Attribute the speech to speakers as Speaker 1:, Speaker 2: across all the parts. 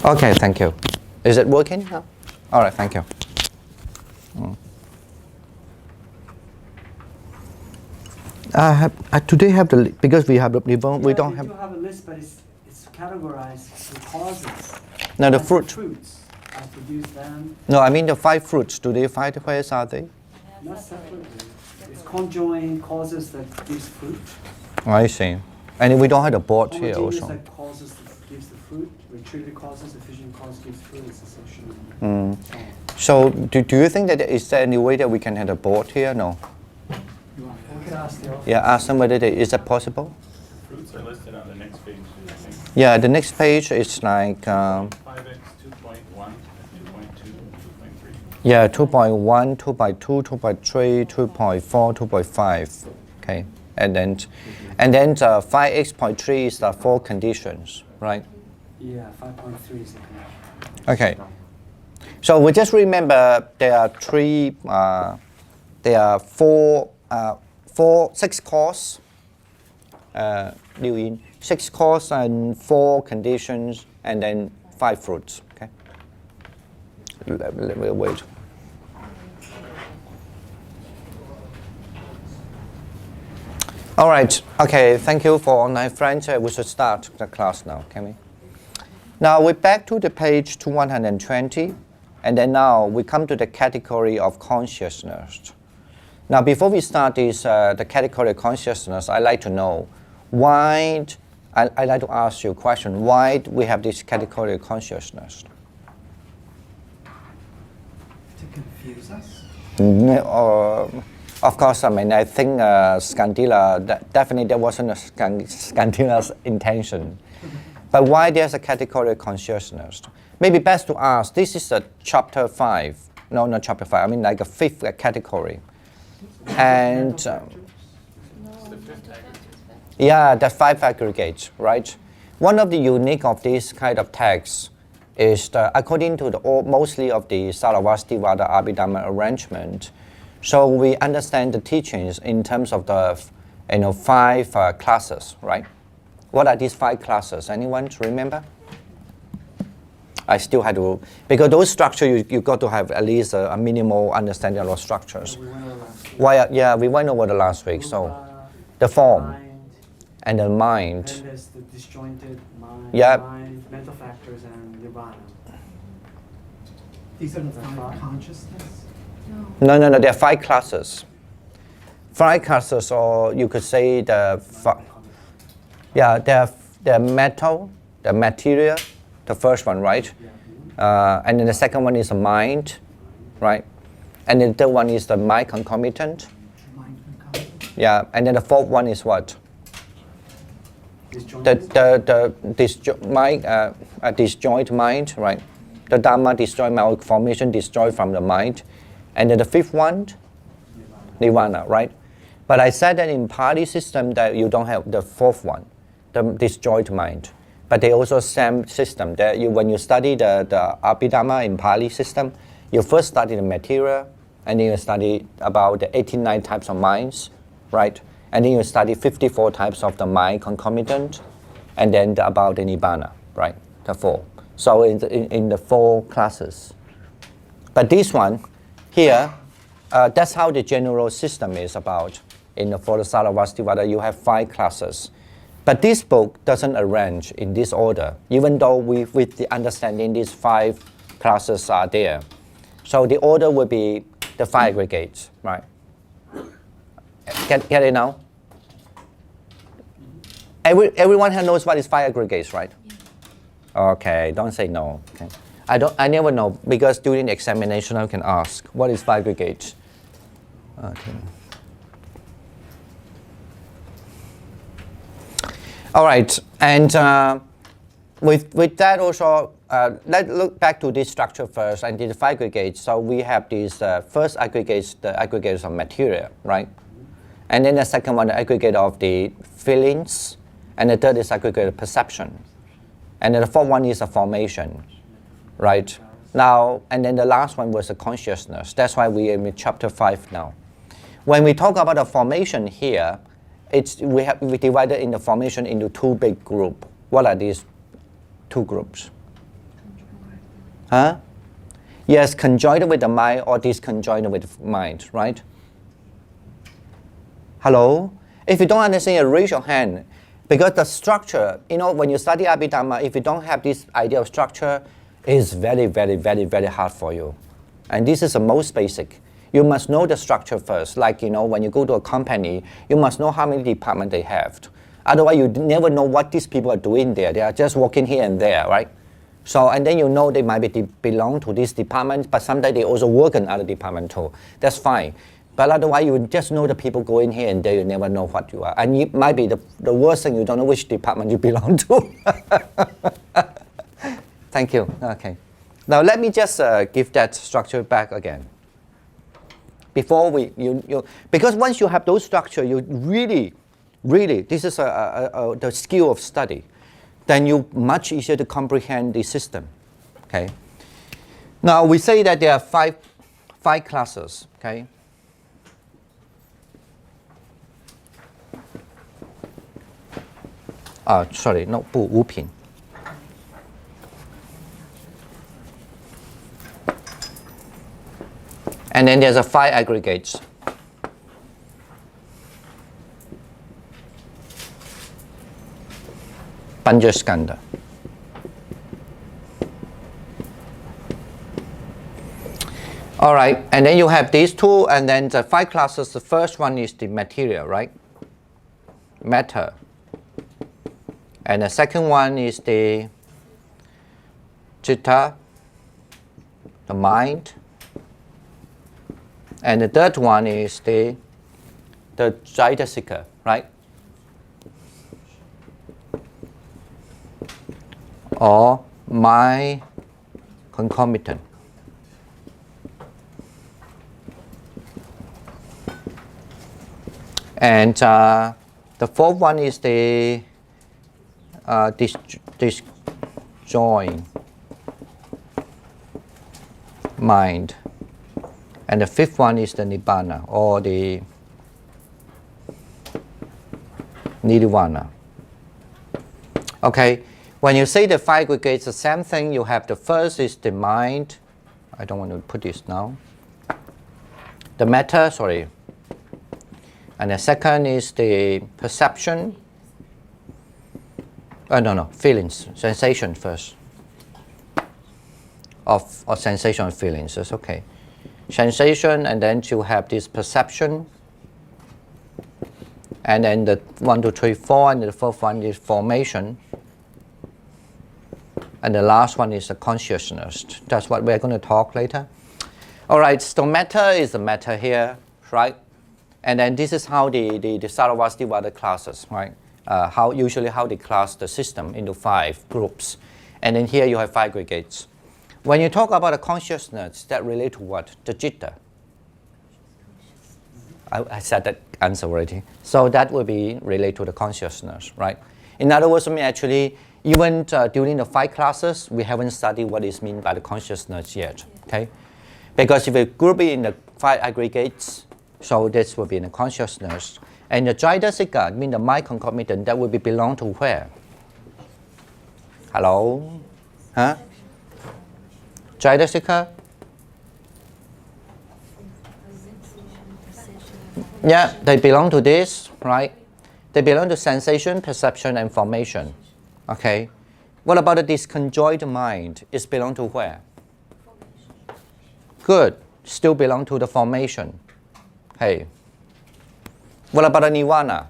Speaker 1: Okay, thank you. Is it working now? All right, thank you. Today have the because we have the we don't have.
Speaker 2: We do have a list, but it's categorized to causes.
Speaker 1: No, the
Speaker 2: fruits. I produce them.
Speaker 1: No, I mean the 5 fruits. Do they find where are they?
Speaker 2: Not separately. It's conjoined causes that gives fruit.
Speaker 1: I see. And we don't have the board here also.
Speaker 2: That causes that gives the fruit. Retrieved causes, efficient cause gives fruit. It's essentially.
Speaker 1: So do you think that is there any way that we can have a board here? No.
Speaker 2: We could ask the office.
Speaker 1: Yeah, ask them whether is that possible.
Speaker 3: Fruits are listed on the next page, I think.
Speaker 1: Yeah, the next page is like
Speaker 3: 5x 2.1, 2.2, 2.3.
Speaker 1: yeah, 2.1, 2.2, 2.3, 2.4, 2.5. Okay, and then 5x.3 is the 4 conditions, right?
Speaker 2: Yeah, 5.3 is the condition.
Speaker 1: Okay. So we just remember there are 6 causes, 6 causes and 4 conditions, and then 5 fruits. Okay. We'll wait. All right. Okay. Thank you for online friends. We should start the class now. Can we? Now we're back to the page 120, and then now we come to the category of consciousness. Now before we start this, the category of consciousness, I'd like to know why, I'd like to ask you a question, why do we have this category of consciousness?
Speaker 2: To confuse us?
Speaker 1: Of course, I mean, I think Scandila, definitely there wasn't a Scandila's intention. But why there's a category of consciousness? Maybe best to ask, this is a chapter 5. No, not chapter 5, I mean like a 5th category. And yeah, the 5 aggregates, right? One of the unique of this kind of text is according to mostly of the Sarasvativada Abhidharma arrangement. So we understand the teachings in terms of the 5 classes, right? What are these 5 classes? Anyone remember? I still had to, because those structures you got to have at least a minimal understanding of those structures. Yeah, we went over the last week. So the form and the mind.
Speaker 2: And there's the disjointed mind,
Speaker 1: yeah.
Speaker 2: Mind, mental factors, and nirvana.
Speaker 4: These are the 5 consciousness?
Speaker 1: No. There are 5 classes. 5 classes, or you could say the metal, the material, the first one, right? And then the second one is the mind, right? And then the third one is the mind concomitant. Yeah, and then the 4th one is what? Disjoint mind, right? The Dhamma destroy mind, formation destroyed from the mind. And then the 5th one, Nirvana, right? But I said that in Pali system that you don't have the 4th one, the disjoint mind. But they also same system that when you study the Abhidharma in Pali system, you first study the material, and then you study about the 89 types of minds, right? And then you study 54 types of the mind concomitant, and then about the Nibbana, right? The 4. So in the 4 classes. But this one here, that's how the general system is about. For the Sarasvativada, you have 5 classes. But this book doesn't arrange in this order, even though with the understanding these 5 classes are there. So the order will be the 5 aggregates, right? Get it now? Everyone here knows what is 5 aggregates, right? Okay, don't say no. Okay. I never know, because during the examination I can ask, what is 5 aggregates? Okay. All right, and with that also, let's look back to this structure first and the 5 aggregates. So we have these first aggregates, the aggregates of material, right? And then the second one, the aggregate of the feelings, and the third is aggregate of perception. And then the 4th one is a formation, right? Now, and then the last one was the consciousness. That's why we are in chapter 5 now. When we talk about the formation here, we divided in the formation into 2 big groups. What are these 2 groups? Huh? Yes, conjoined with the mind or disconjoined with mind, right? Hello? If you don't understand, raise your hand. Because the structure, when you study Abhidharma, if you don't have this idea of structure, it's very, very, very, very hard for you. And this is the most basic. You must know the structure first. Like, when you go to a company, you must know how many departments they have. Otherwise, you never know what these people are doing there. They are just walking here and there, right? So, and then they might belong to this department, but sometimes they also work in other department too. That's fine. But otherwise, you just know the people going here and there, you never know what you are. And it might be the worst thing, you don't know which department you belong to. Thank you. Okay. Now let me just give that structure back again. Before because once you have those structure, you really, this is the skill of study. Then you much easier to comprehend the system. Okay. Now we say that there are five classes. Okay. Sorry, no, 五品. And then there's 5 aggregates. Panchaskandha. All right, and then you have these two, and then the 5 classes. The first one is the material, right? Matter. And the second one is the citta, the mind. And the third one is the Jaitasika, right? Or my concomitant. And the fourth one is the disjoint mind. And the fifth one is the Nibbana, or the Nirvana. Okay, when you say the 5 aggregates, the same thing. You have the first is the mind. I don't want to put this now. The matter, sorry. And the second is the perception. Feelings, sensation first. Of sensation and feelings, that's okay. Sensation, and then you have this perception. And then the 1, 2, 3, 4, and the fourth one is formation. And the last one is the consciousness. That's what we're going to talk later. All right, so matter is the matter here, right? And then this is how the Sarvastivada classes, right? How they class the system into 5 groups. And then here you have 5 aggregates. When you talk about a consciousness, that relate to what? The citta. I said that answer already. So that will be related to the consciousness, right? In other words, actually, even during the 5 classes, we haven't studied what is meant by the consciousness yet, okay? Because if we group it in the 5 aggregates, so this will be in the consciousness. And the Jaitasika, mean the mind concomitant, that will be belong to where? Hello? Huh? Jaitasika? Yeah, they belong to this, right? They belong to sensation, perception, and formation. Okay. What about the disconjoined mind? It belong to where? Good. Still belong to the formation. Hey. What about the nirvana?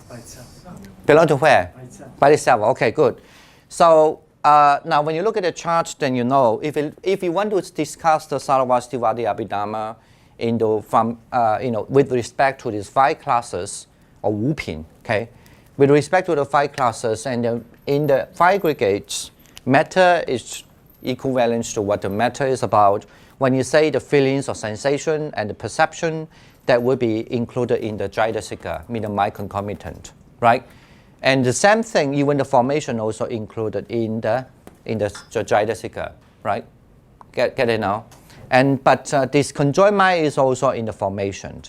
Speaker 2: By itself.
Speaker 1: Belong to where?
Speaker 2: By itself.
Speaker 1: By itself. Okay, good. So now when you look at the chart, then you know if you want to discuss the Sarvastivadi Abhidharma with respect to these 5 classes or Wupin, okay, with respect to the 5 classes, and in the 5 aggregates, matter is equivalent to what the matter is about. When you say the feelings or sensation and the perception, that will be included in the Jaitasika, meaning the mind concomitant, right? And the same thing, even the formation also included in the Jaitasika, right? Get it now? But this conjoined mind is also in the formation.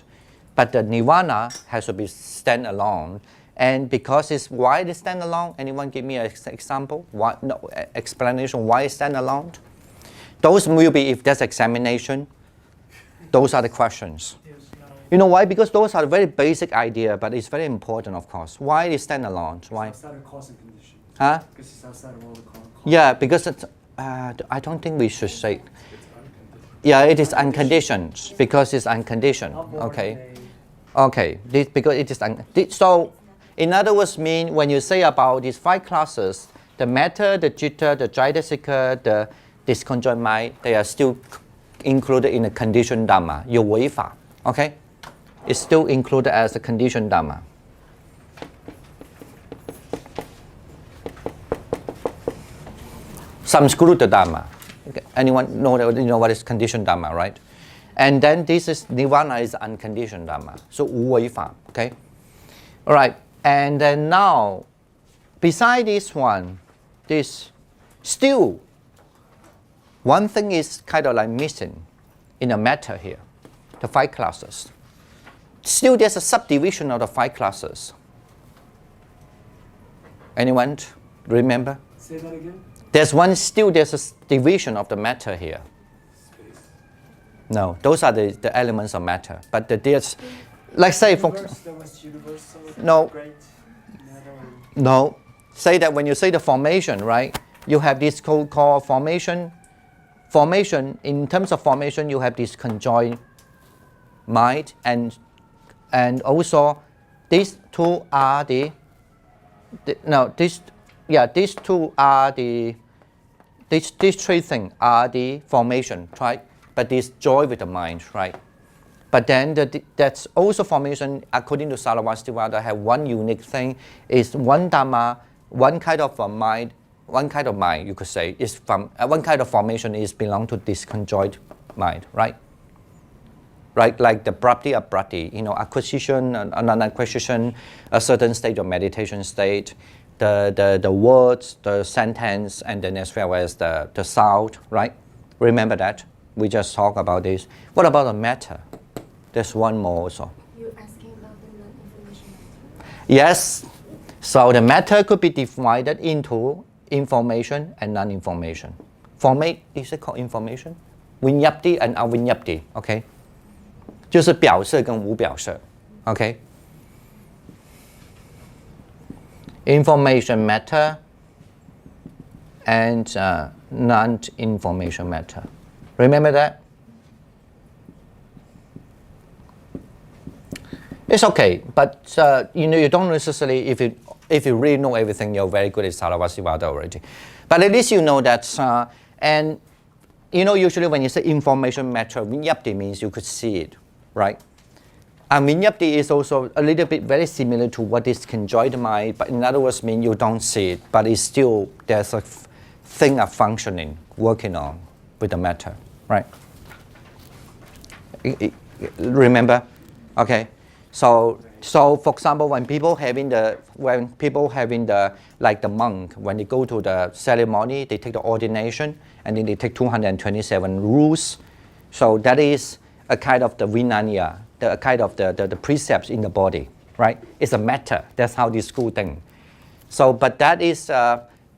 Speaker 1: But the nirvana has to be stand alone, And because it's why it stand alone, anyone give me an example? Why, no, explanation why it stand alone? Those will be if there's examination. Those are the questions. You know why? Because those are very basic idea, but it's very important, of course. Why it stand alone? Why?
Speaker 2: Outside of cause and condition.
Speaker 1: Huh?
Speaker 2: Because it's outside of all the cause.
Speaker 1: Yeah, because it's, I don't think we should say. Yeah, it is unconditioned because it's unconditioned. Okay. Okay. Because it is so. In other words, mean when you say about these 5 classes, the matter, the jitta, the jaitasika, the disconjoined mind, they are still included in the conditioned dhamma. 有为法, okay? It's still included as a conditioned dhamma. Samskruta dhamma. Okay. Anyone know that, you know what is conditioned dhamma, right? And then this is nirvana is unconditioned dhamma. So 无为法, okay? All right. And then now, beside this one, this still one thing is kind of like missing in the matter here, the 5 classes. Still there's a subdivision of the 5 classes. Anyone remember?
Speaker 2: Say that again?
Speaker 1: There's a division of the matter here.
Speaker 2: Space.
Speaker 1: No, those are the elements of matter. But there's, like say for
Speaker 2: Universal,
Speaker 1: no.
Speaker 2: great,
Speaker 1: no, say that when you say the formation, right? You have this called formation. Formation, in terms of formation, you have this conjoined mind and also these two are these three things are the formation, right? But this joy with the mind, right? But then that's also formation, according to Sarvastivada, have one unique thing, is one dhamma, one kind of mind, you could say, is from one kind of formation is belong to this conjoined mind, right? Right, like the prapti aprapti, acquisition and non-acquisition, a certain state of meditation state, the words, the sentence, and then as well as the sound, right? Remember that? We just talked about this. What about the matter? There's one more also.
Speaker 5: You're asking about the non-information matter?
Speaker 1: Yes. So the matter could be divided into information and non-information. Is it called information? Vinyapti and avinyapti, okay? 就是表示跟无表示, okay? Information matter and non-information matter. Remember that? It's okay, but you don't necessarily, if you really know everything, you're very good at Sarvastivada already. But at least you know that, and usually when you say information matter, vinyapti means you could see it, right? And vinyapti is also a little bit very similar to what is conjoined mind, but in other words, mean you don't see it, but it's still, there's a thing of functioning, working on with the matter, right? Remember? Okay. So for example, when people having the like the monk, when they go to the ceremony, they take the ordination and then they take 227 rules. So that is a kind of the vinaya, the kind of the precepts in the body, right? It's a matter. That's how this school thing. So, but that is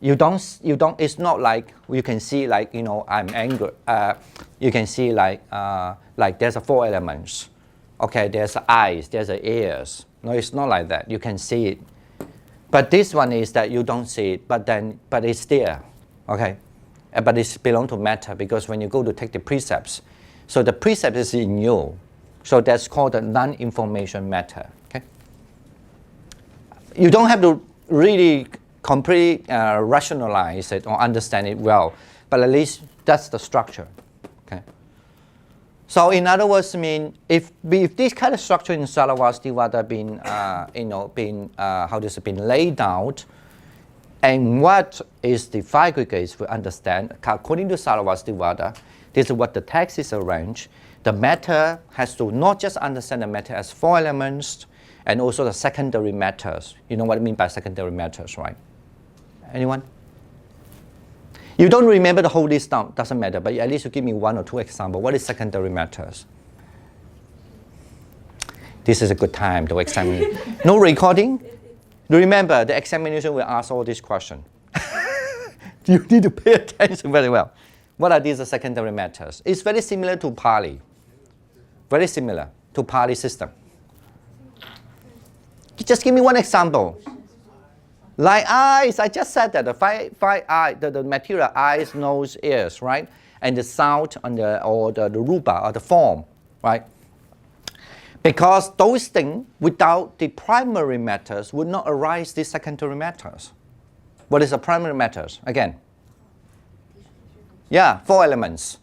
Speaker 1: you don't. It's not like you can see like I'm angry. You can see like there's 4 elements. Okay, there's the eyes, there's the ears. No, it's not like that. You can see it. But this one is that you don't see it, but it's there. Okay, but it's belong to matter because when you go to take the precepts, so the precept is in you. So that's called the non-information matter. Okay. You don't have to really completely rationalize it or understand it well, but at least that's the structure. Okay. So in other words, if this kind of structure in Sarvastivada been laid out, and what is the 5 aggregates we understand, according to Sarvastivada, this is what the text is arranged. The matter has to not just understand the matter as 4 elements, and also the secondary matters. You know what I mean by secondary matters, right? Anyone? You don't remember the whole list now, doesn't matter, but at least you give me 1 or 2 examples. What is secondary matters? This is a good time to examine. No recording? Remember, the examination will ask all these questions. You need to pay attention very well. What are these secondary matters? It's very similar to Pali. Very similar to Pali system. Just give me one example. Like eyes, I just said that the five eye, the material eyes, nose, ears, right? And the sound on the rupa or the form, right? Because those things without the primary matters would not arise these secondary matters. What is the primary matters? Again. Yeah, 4 elements.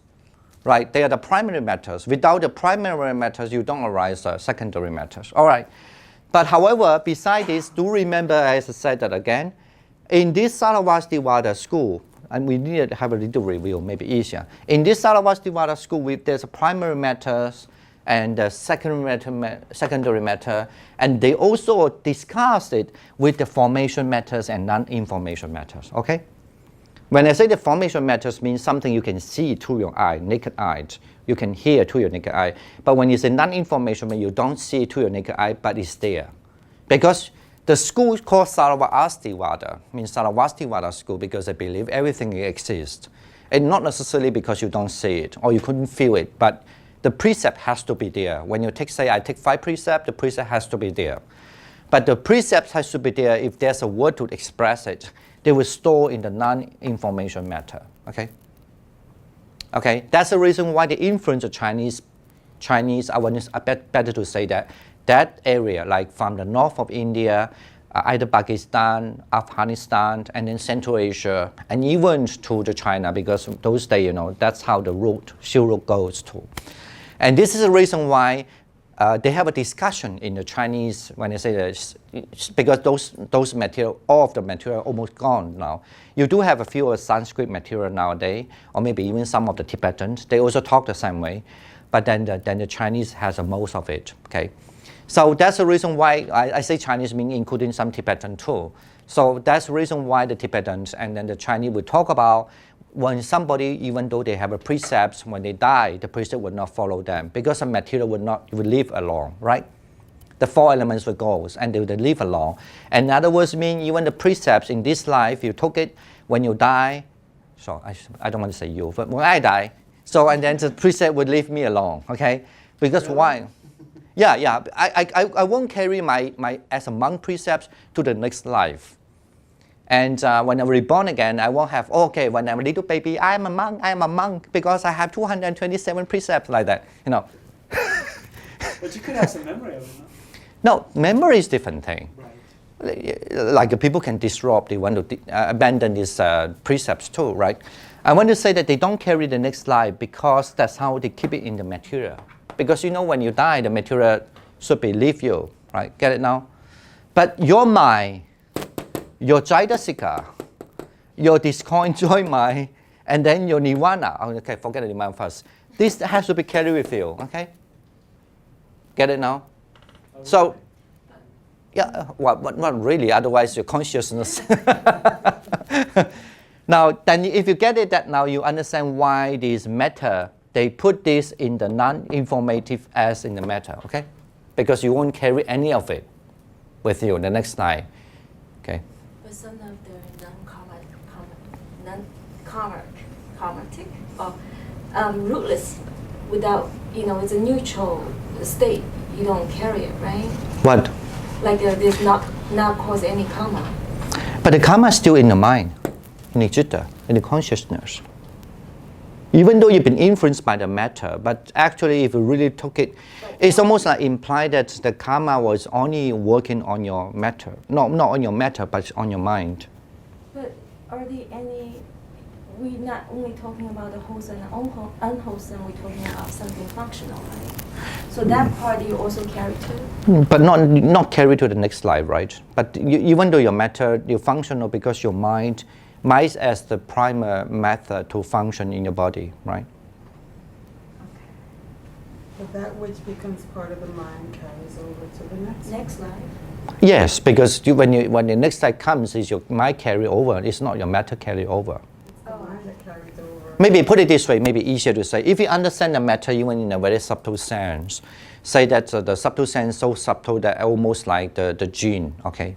Speaker 1: Right? They are the primary matters. Without the primary matters, you don't arise the secondary matters. All right. But however, besides this, do remember, as I said that again, in this Sarvastivada school, and we need to have a little review, maybe easier. In this Sarvastivada school, there's a primary matters and a secondary matter, and they also discuss it with the formation matters and non-information matters. Okay? When I say the formation matters means something you can see through your eye, naked eye. You can hear through your naked eye. But when you say non-information, you don't see it through your naked eye, but it's there. Because the school is called Sarvastivada, means Sarvastivada school, because they believe everything exists. And not necessarily because you don't see it or you couldn't feel it, but the precept has to be there. When you take, say, I take 5 precepts, the precept has to be there. But the precept has to be there if there's a word to express it. They will store in the non-information matter. Okay? Okay, that's the reason why the influence of Chinese, I want better to say that area, like from the north of India, either Pakistan, Afghanistan, and then Central Asia, and even to the China, because those days, you know, that's how the route, Silk Road goes to. And this is the reason why they have a discussion in the Chinese when they say this, because those material, all of the material almost gone now. You do have a few Sanskrit material nowadays, or maybe even some of the Tibetans. They also talk the same way, but then the Chinese has most of it. Okay, so that's the reason why I say Chinese, mean including some Tibetan too. So that's the reason why the Tibetans and then the Chinese will talk about when somebody, even though they have a precepts, when they die, the precept would not follow them because the material would live along, right? The 4 elements will go and they would live along. And in other words, mean even the precepts in this life, you took it, when you die, so I don't want to say you, but when I die, so and then the precept would leave me alone, okay? Because really? Why? Yeah, I won't carry my as a monk precepts to the next life. And when I'm reborn again, I won't have, okay, when I'm a little baby, I'm a monk because I have 227 precepts like that, you know.
Speaker 2: But you could have some memory of it,
Speaker 1: no? No, memory is different thing.
Speaker 2: Right.
Speaker 1: Like people can disrupt, they want to abandon these precepts too, right? I want to say that they don't carry the next life because that's how they keep it in the material. Because you know when you die, the material should be leave you, right? Get it now? But your mind, your Jaitasika, your disconjoint mind, and then your Nirvana. Okay, forget the Nirvana first. This has to be carried with you, okay? Get it now?
Speaker 2: Okay.
Speaker 1: So, yeah, well, not really, otherwise your consciousness. Now, then if you get it, that now you understand why this matter, they put this in the non-informative as in the matter, okay? Because you won't carry any of it with you the next night, okay?
Speaker 5: But some of the non-karmatic or rootless, without, you know, it's a neutral state, you don't carry it, right?
Speaker 1: What?
Speaker 5: Like this not cause any karma.
Speaker 1: But the karma is still in the mind, in the citta, in the consciousness. Even though you've been influenced by the matter, but actually if you really took it, it's almost like implied that the karma was only working on your matter. No, not on your matter, but on your mind.
Speaker 5: But are there any, we're not only talking about the wholesome and unwholesome, we're talking about something functional, right? So that part you also carry too?
Speaker 1: But not carry to the next life, right? But even though your matter, you're functional because your mind as the primary method to function in your body, right?
Speaker 6: Okay. But that which becomes part of the mind carries over to the next
Speaker 5: life.
Speaker 1: Yes, because when the next life comes, is your mind carry over. It's not your matter carry over.
Speaker 6: It's the mind that carries over.
Speaker 1: Maybe put it this way, maybe easier to say. If you understand the matter even in a very subtle sense, say that the subtle sense so subtle that almost like the gene, okay?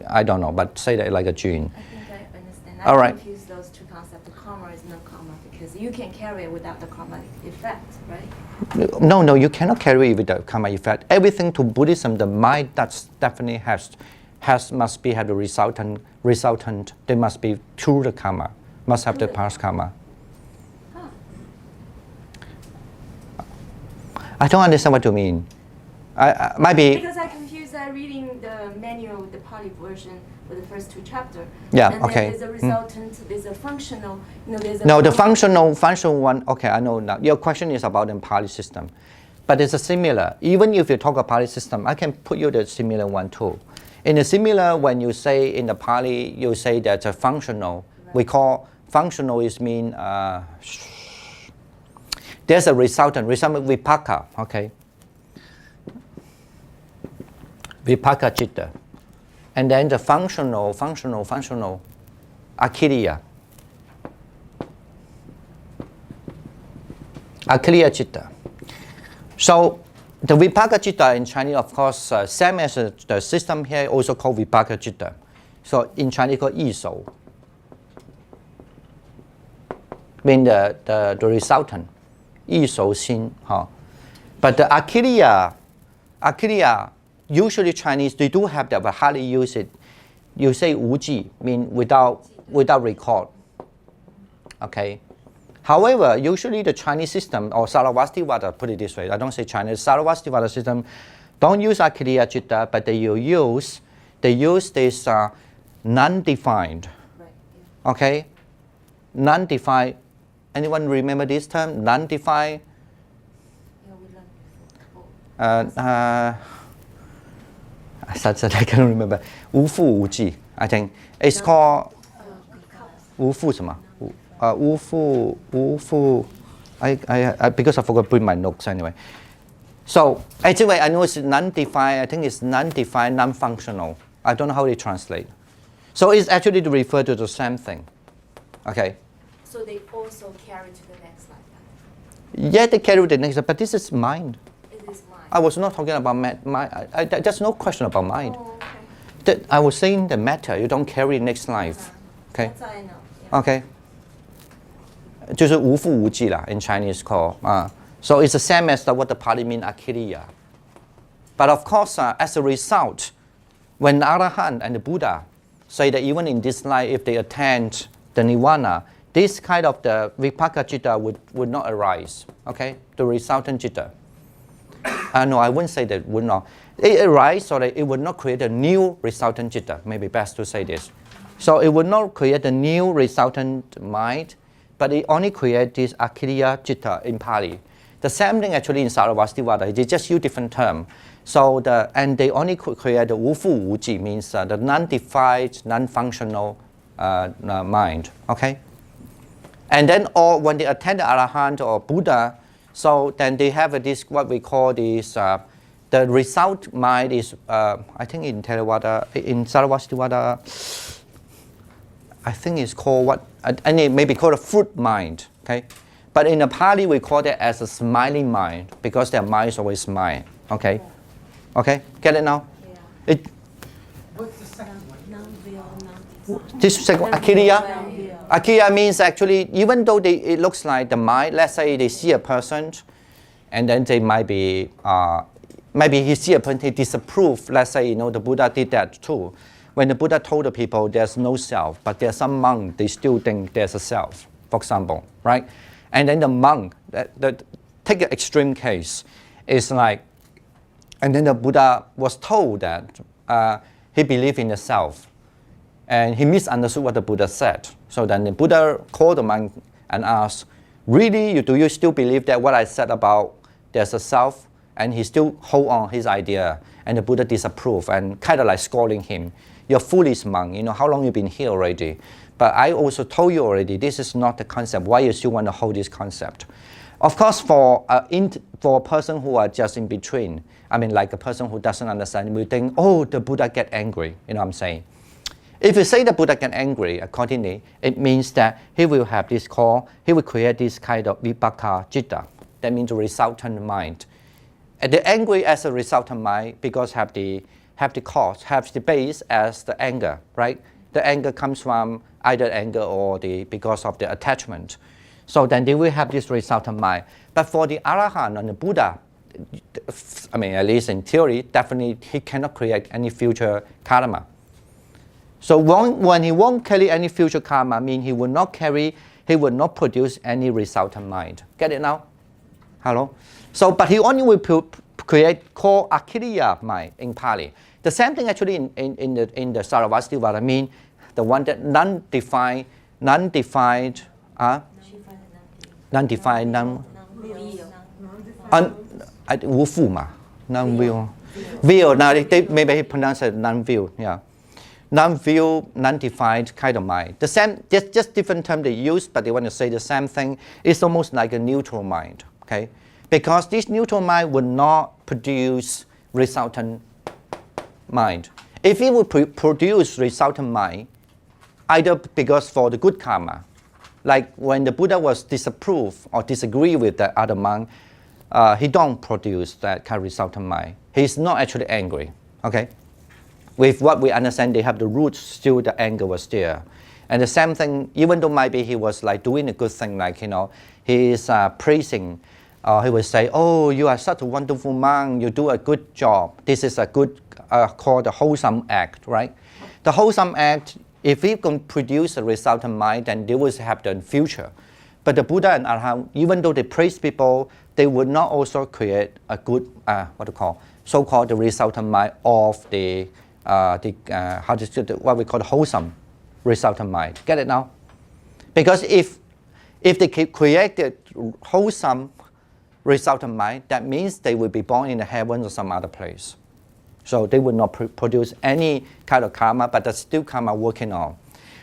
Speaker 1: I don't know, but say that like a gene.
Speaker 5: I think I understand.
Speaker 1: All
Speaker 5: I
Speaker 1: right.
Speaker 5: confuse those two concepts. The karma is not karma because you can carry it without the karma effect, right?
Speaker 1: No, you cannot carry it with the karma effect. Everything to Buddhism, the mind that's definitely must have the resultant. They must be through the karma, must have the past karma.
Speaker 5: Huh.
Speaker 1: I don't understand what you mean. Might be.
Speaker 5: Because I confused reading the manual, the Pali version for the first two chapters.
Speaker 1: Yeah,
Speaker 5: and
Speaker 1: okay.
Speaker 5: Then there's a resultant, there's a functional, there's a...
Speaker 1: No, the functional one, okay, I know now. Your question is about the Pali system. But it's a similar. Even if you talk about Pali system, I can put you the similar one too. In the similar, when you say in the Pali, you say that a functional, right. We call functional is mean, there's a resultant vipaka, okay? Vipaka citta. And then the functional, akiriya. Akiriya citta. So the vipaka citta in Chinese, of course, same as the system here, also called vipaka citta. So in Chinese called 意守, mean the resultant, 意守心, huh? But the akiriya, usually Chinese, they do have that, but hardly use it. You say 无记, mean without record. Okay. However, usually the Chinese system, or Sarvastivada, put it this way, I don't say Chinese, Sarvastivada system don't use akiriya citta, but they use this non-defined.
Speaker 5: Right, yeah.
Speaker 1: Okay? Non-defined. Anyone remember this term? Non-defined?
Speaker 5: Yeah, we learned before.
Speaker 1: I can't remember. 无父无记, I think. It's called 无父什么? 无父, because I forgot to put my notes anyway. So, anyway, I know it's non-defined. I think it's non-defined, non-functional. I don't know how they translate. So it's actually to refer to the same thing. Okay?
Speaker 5: So they also carry to the next lifetime.
Speaker 1: Yeah, they carry to the next, but this is mind.
Speaker 5: It is mind.
Speaker 1: I was not talking about mind. There's no question about mind.
Speaker 5: Oh, okay.
Speaker 1: I was saying the matter, you don't carry next life. Okay?
Speaker 5: That's all I know. Yeah.
Speaker 1: Okay. 就是无父无记啦, in Chinese called. So it's the same as what the Pali mean akiriya. But of course, as a result, when Arahant and the Buddha say that even in this life, if they attain the nirvana, this kind of the vipaka citta would not arise. Okay, the resultant citta. No, I wouldn't say that would not. It arises, so that it would not create a new resultant citta. Maybe best to say this. So it would not create a new resultant mind, but it only creates this akiriya citta in Pali. The same thing actually in Sarvastivada. They just use different term. So and they only create the 无父无记, means the non-defined, non-functional mind. Okay. And then, when they attend the Arahant or Buddha, so then they have this what we call this. The result mind is I think in Sarvastivada, I think it's called what, and it may be called a fruit mind, okay? But in the Pali, we call that as a smiling mind, because their mind is always smile, okay? Okay, get it now?
Speaker 5: Yeah.
Speaker 4: What's the second one?
Speaker 5: Non-veil, non-design.
Speaker 1: This second, akiriya. Akiriya means actually, even though it looks like the mind, let's say they see a person, and then they might be, maybe he see a person, he disapprove, let's say, the Buddha did that too. When the Buddha told the people there's no self, but there's some monk, they still think there's a self, for example, right? And then the monk, take an extreme case, is like, and then the Buddha was told that he believed in the self, and he misunderstood what the Buddha said. So then the Buddha called the monk and asked, really, do you still believe that what I said about there's a self? And he still hold on his idea, and the Buddha disapproved and kind of like scolding him. You're foolish monk, how long you been here already? But I also told you already, this is not the concept. Why you still want to hold this concept? Of course, for a person who are just in between, I mean like a person who doesn't understand, we think, oh, the Buddha get angry, what I'm saying. If you say the Buddha get angry, accordingly, it means that he will have this he will create this kind of vipaka citta. That means the resultant mind. And the angry as a resultant mind, because have the have the cause, have the base as the anger, right? The anger comes from either anger or because of the attachment. So then they will have this resultant mind. But for the Arahant and the Buddha, I mean, at least in theory, definitely he cannot create any future karma. So when he won't carry any future karma, means he will not produce any resultant mind. Get it now? Hello? So, but he only will create called akiriya mind in Pali. The same thing actually in the Sarvastivada, mean the one that non-defined, Wu Fu ma, non-will. Will, now they maybe he pronounce it non-will, yeah. Non-will, non-defined kind of mind. The same, just different term they use, but they want to say the same thing. It's almost like a neutral mind, okay? Because this neutral mind would not produce resultant mind. If it would produce resultant mind, either because for the good karma, like when the Buddha was disapproved or disagree with the other monk, he don't produce that kind of resultant mind. He's not actually angry, okay? With what we understand, they have the roots, still the anger was there. And the same thing, even though maybe he was like doing a good thing, like, you know, he is praising, he would say, oh, you are such a wonderful monk, you do a good job. This is a good, called the wholesome act, right? The wholesome act, if he can produce a resultant mind, then they will have the future. But the Buddha and Arahant, even though they praise people, they would not also create a good, so-called the resultant mind of what we call the wholesome resultant mind. Get it now? Because if they create the wholesome resultant mind, that means they will be born in the heavens or some other place. So they will not produce any kind of karma, but there's still karma working on.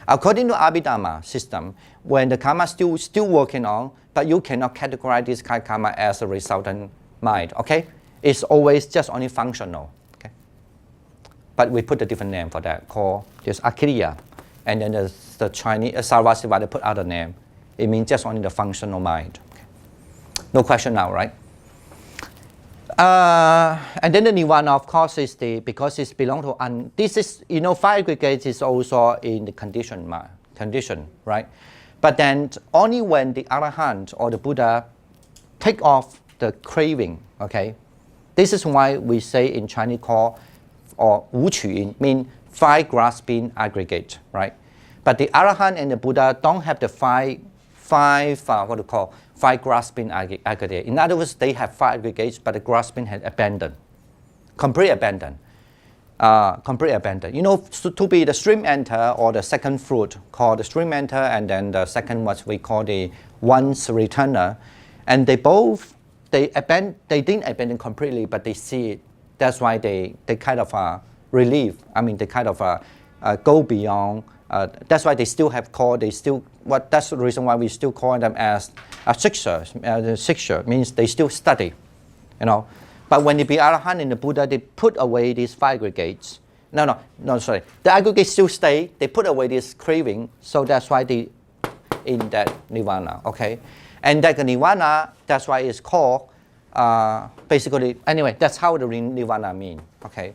Speaker 1: According to Abhidharma system, when the karma still working on, but you cannot categorize this kind of karma as a resultant mind, okay? It's always just only functional, okay? But we put a different name for that, called just akiriya. And then the Chinese, Sarvastivada, put other name. It means just only the functional mind. Okay. No question now, right? And then the nirvana, of course, is because it belongs to, this is, you know, five aggregates is also in the condition, right? But then only when the Arahant or the Buddha take off the craving, okay? This is why we say in Chinese call, or Wu Qu, mean five grasping aggregate, right? But the Arahant and the Buddha don't have the five grasping aggregate. In other words, they have five aggregates, but the grasping has abandoned, complete abandon. You know, to be the stream enter or the second fruit called the stream enter, and then the second what we call the once returner, and they didn't abandon completely, but they see it. That's why they kind of relieve. I mean, they kind of go beyond. That's why they still have called. That's the reason why we still call them as shikshas. Shiksha means they still study, you know. But when they be Arahant and the Buddha, they put away these five aggregates. Sorry. The aggregates still stay. They put away this craving, so that's why they in that nirvana. Okay, and that nirvana, that's why it's called. Basically, anyway, that's how the nirvana mean. Okay,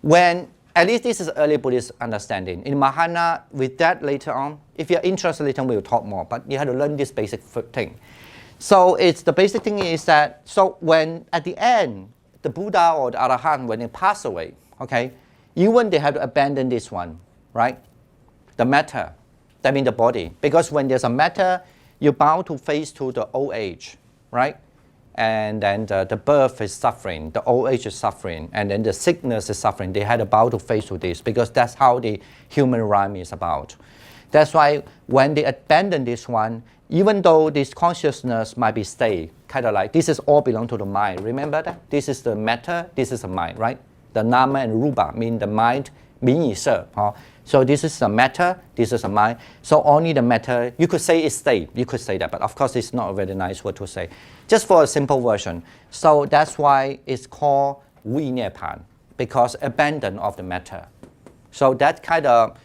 Speaker 1: when at least this is early Buddhist understanding. In Mahayana, with that later on, if you're interested later on, we'll talk more. But you have to learn this basic thing. So it's the basic thing is that, so when at the end, the Buddha or the Arahant, when they pass away, okay, even they have to abandon this one, right? The matter, that means the body. Because when there's a matter, you're bound to face to the old age, right? And then the birth is suffering, the old age is suffering, and then the sickness is suffering. They had about to face to this because that's how the human rhyme is about. That's why when they abandon this one, even though this consciousness might be stay, kind of like this is all belong to the mind. Remember that? This is the matter, this is the mind, right? The nama and rupa mean the mind, mean so this is the matter, this is the mind. So only the matter, you could say it's stay, you could say that, but of course it's not a very nice word to say. Just for a simple version. So that's why it's called Wu-Nipan, because abandon of the matter. So that kind of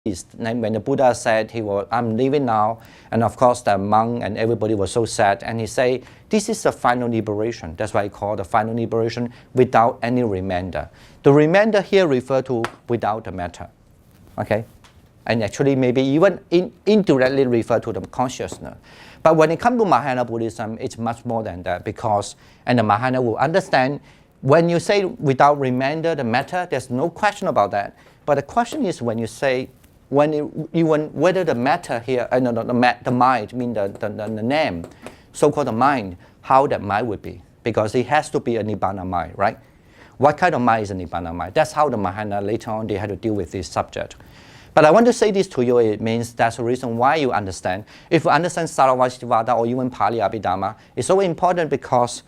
Speaker 1: when the Buddha said I'm leaving now, and of course the monk and everybody was so sad, and he said, this is the final liberation. That's why I call the final liberation without any remainder. The remainder here refer to without the matter, okay? And actually maybe even indirectly refer to the consciousness. But when it comes to Mahayana Buddhism, it's much more than that, because, and the Mahayana will understand, when you say without remainder, the matter, there's no question about that. But the question is when you say, whether the matter here, the mind, mean the name, so-called the mind, how that mind would be. Because it has to be a Nibbana mind, right? What kind of mind is a Nibbana mind? That's how the Mahayana later on, they had to deal with this subject. But I want to say this to you, it means that's the reason why you understand. If you understand Sarvastivada or even Pali Abhidharma, it's so important because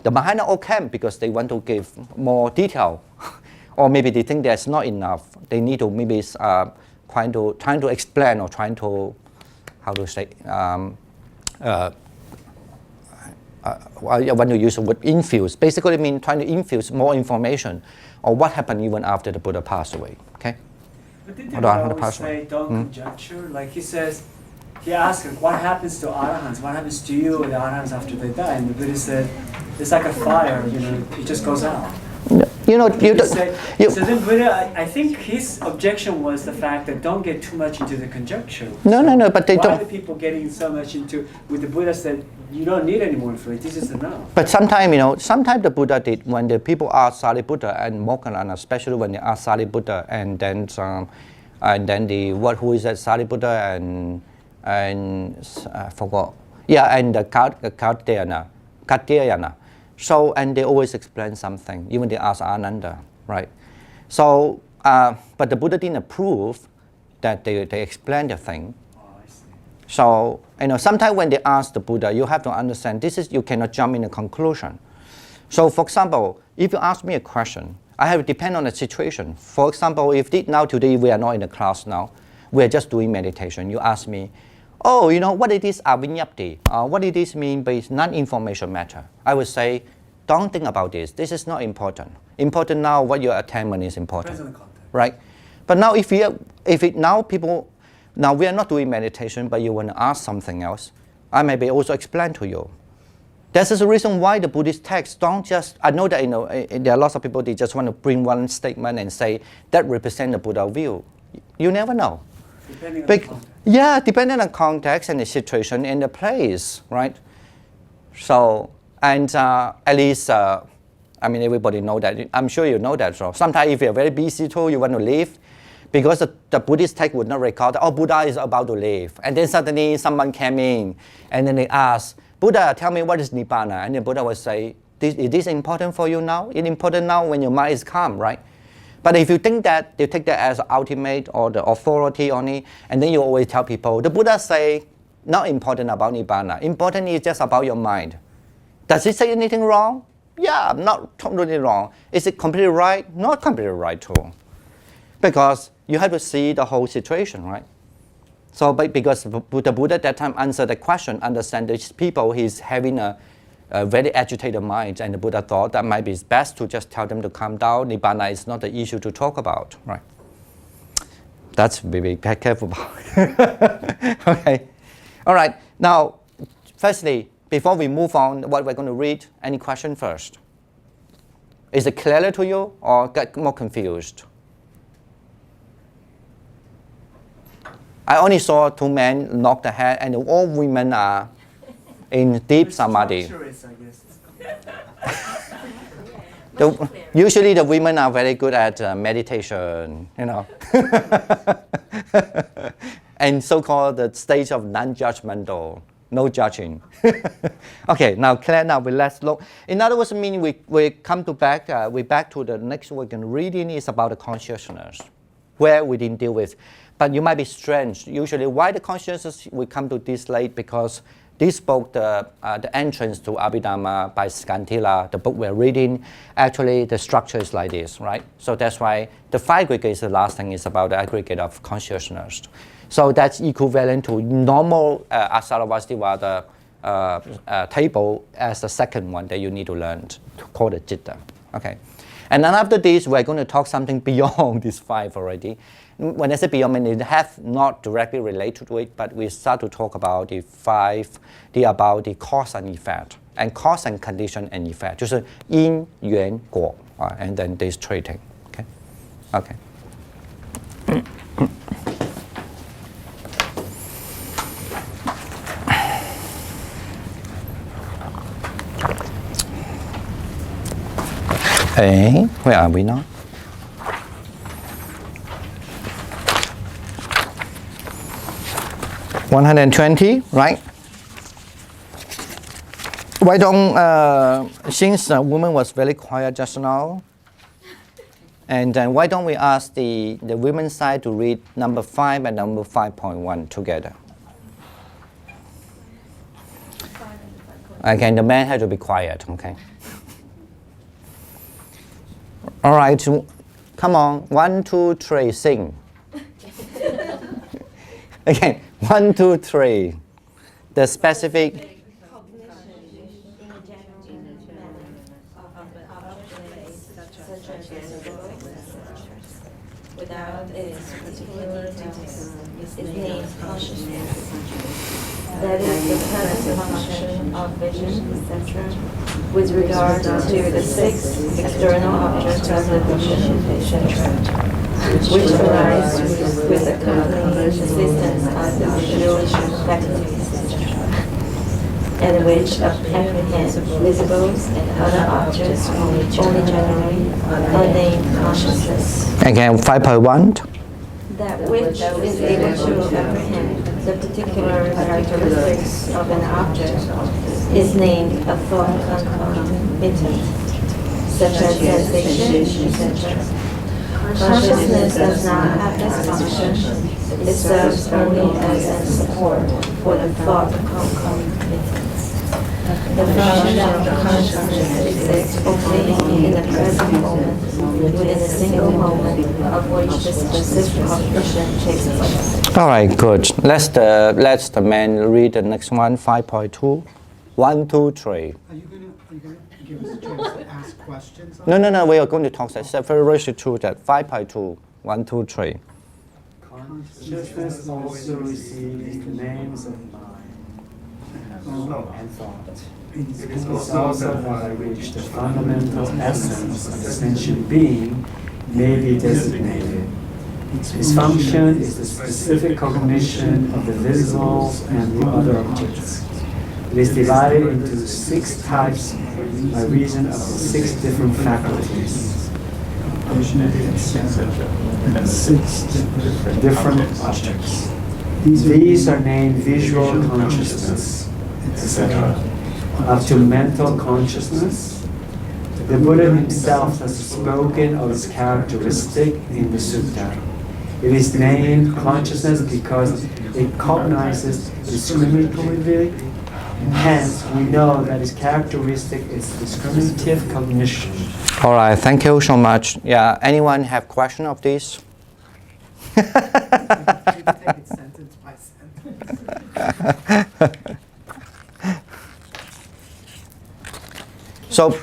Speaker 1: the Mahayana all came because they want to give more detail. Or maybe they think there's not enough. They need to maybe trying to explain or trying to, how to say, I want to use the word infuse. Basically, mean trying to infuse more information on what happened even after the Buddha passed away. Okay.
Speaker 2: But didn't they always say don't conjecture? Like he says, he asked what happens to arahants? What happens to you and the arahants after they die? And the Buddha said, it's like a fire. It just goes out.
Speaker 1: So
Speaker 2: then Buddha, I think his objection was the fact that don't get too much into the conjecture.
Speaker 1: No, but they
Speaker 2: why
Speaker 1: don't.
Speaker 2: Why are the people getting so much into, with the Buddha said, you don't need any more information, this is enough.
Speaker 1: But sometimes the Buddha did, when the people ask Sariputta and Moggallana, especially when they ask Sariputta, and then who is that Sariputta and I forgot. Yeah, and the Katyayana. So, and they always explain something, even they ask Ananda, right? So, but the Buddha didn't approve that they explain the thing.
Speaker 2: Oh, I see.
Speaker 1: So, sometimes when they ask the Buddha, you have to understand, you cannot jump in a conclusion. So, for example, if you ask me a question, I have to depend on the situation. For example, if today we are not in the class now, we are just doing meditation. You ask me, oh, what it is avinyapti? What it is mean by non-information matter? I would say, don't think about this. This is not important. Important now, what your attainment is important.
Speaker 2: Depends on the context.
Speaker 1: Right? But now now we are not doing meditation, but you want to ask something else, I maybe also explain to you. This is the reason why the Buddhist texts don't just, I know that there are lots of people, they just want to bring one statement and say, that represents the Buddha view. You never know.
Speaker 2: Depending on the context.
Speaker 1: Yeah, depending on the context and the situation and the place, right? So, and at least, everybody know that. I'm sure you know that. So sometimes if you're very busy too, you want to leave, because the Buddhist text would not record, Buddha is about to leave. And then suddenly someone came in, and then they ask, Buddha, tell me what is Nibbana? And the Buddha would say, is this important for you now? It's important now when your mind is calm, right? But if you think that, you take that as ultimate or the authority on it, and then you always tell people, the Buddha say, not important about Nibbana. Important is just about your mind. Does it say anything wrong? Yeah, not totally wrong. Is it completely right? Not completely right too. Because you have to see the whole situation, right? So, because the Buddha at that time answered the question, understand these people, he's having a very agitated mind, and the Buddha thought that might be best to just tell them to calm down. Nibbana is not the issue to talk about, right? That's be careful about. Okay. All right. Now, firstly, before we move on, what we're going to read, any question first? Is it clearer to you or get more confused? I only saw 2 men knock the head, and all women are in deep samadhi. Usually the women are very good at meditation, and so-called the stage of non-judgmental, no judging. Okay, now clear now, let's look. In other words, we come to back to the next we're going to reading is about the consciousness, where we didn't deal with. But you might be strange. Usually, why the consciousness we come to this late? Because this book, the entrance to Abhidharma by Skantila, the book we're reading, actually the structure is like this, right? So that's why the 5 aggregates, the last thing is about the aggregate of consciousness. So that's equivalent to normal Sarvastivada table as the second one that you need to learn, called the Citta. Okay. And then after this, we're going to talk something beyond these 5 already. When I say beyond, I mean it have not directly related to it, but we start to talk about the 5, about the cause and effect, and cause and condition and effect, 就是因缘果 and then this treating. Okay. Okay. Hey, where are we now? $120, right? Why don't, since the woman was very quiet just now, and then why don't we ask the women's side to read number 5 and number 5.1 together? Okay, the man had to be quiet, okay? All right, come on, 1, 2, 3, sing. Again, 1, 2, 3. The specific.
Speaker 5: Without its particular details, is named consciousness. That is the present function of vision, etc. With regard to the 6 external objects of the vision, etc., which arise with accompanying assistance of the visual faculties, etc., and which apprehend visibles and other objects only generally, are named consciousness.
Speaker 1: Again, 5.1.
Speaker 5: That which is able to apprehend the particular characteristics of an object is named a thought concomitant, such as sensation, etc. Consciousness does not have this function. It serves only as a support for the thought concomitants. The function of consciousness exists only in the present moment, within a single moment of which the specific cognition takes place.
Speaker 1: All right, good. Let's the man read the next one, 5.2. 1, 2, 3.
Speaker 4: Are you gonna give us a chance to ask questions?
Speaker 1: No, we are going to talk separation to that. 5.2. 1, 2, 3.
Speaker 2: Consciousness also receives names of mind and thought. It is also by which the fundamental essence of the sentient being may be designated. Its function is the specific cognition of the visibles and the other objects. It is divided into 6 types by reason of the 6 different faculties. And 6 different objects. These are named visual consciousness, etc. Up to mental consciousness. The Buddha himself has spoken of its characteristic in the sutta. It is named consciousness because it cognizes discriminatively. Hence, we know that its characteristic is discriminative cognition.
Speaker 1: All right, thank you so much. Yeah, anyone have question of this?
Speaker 4: Maybe take it sentence by sentence.
Speaker 1: So,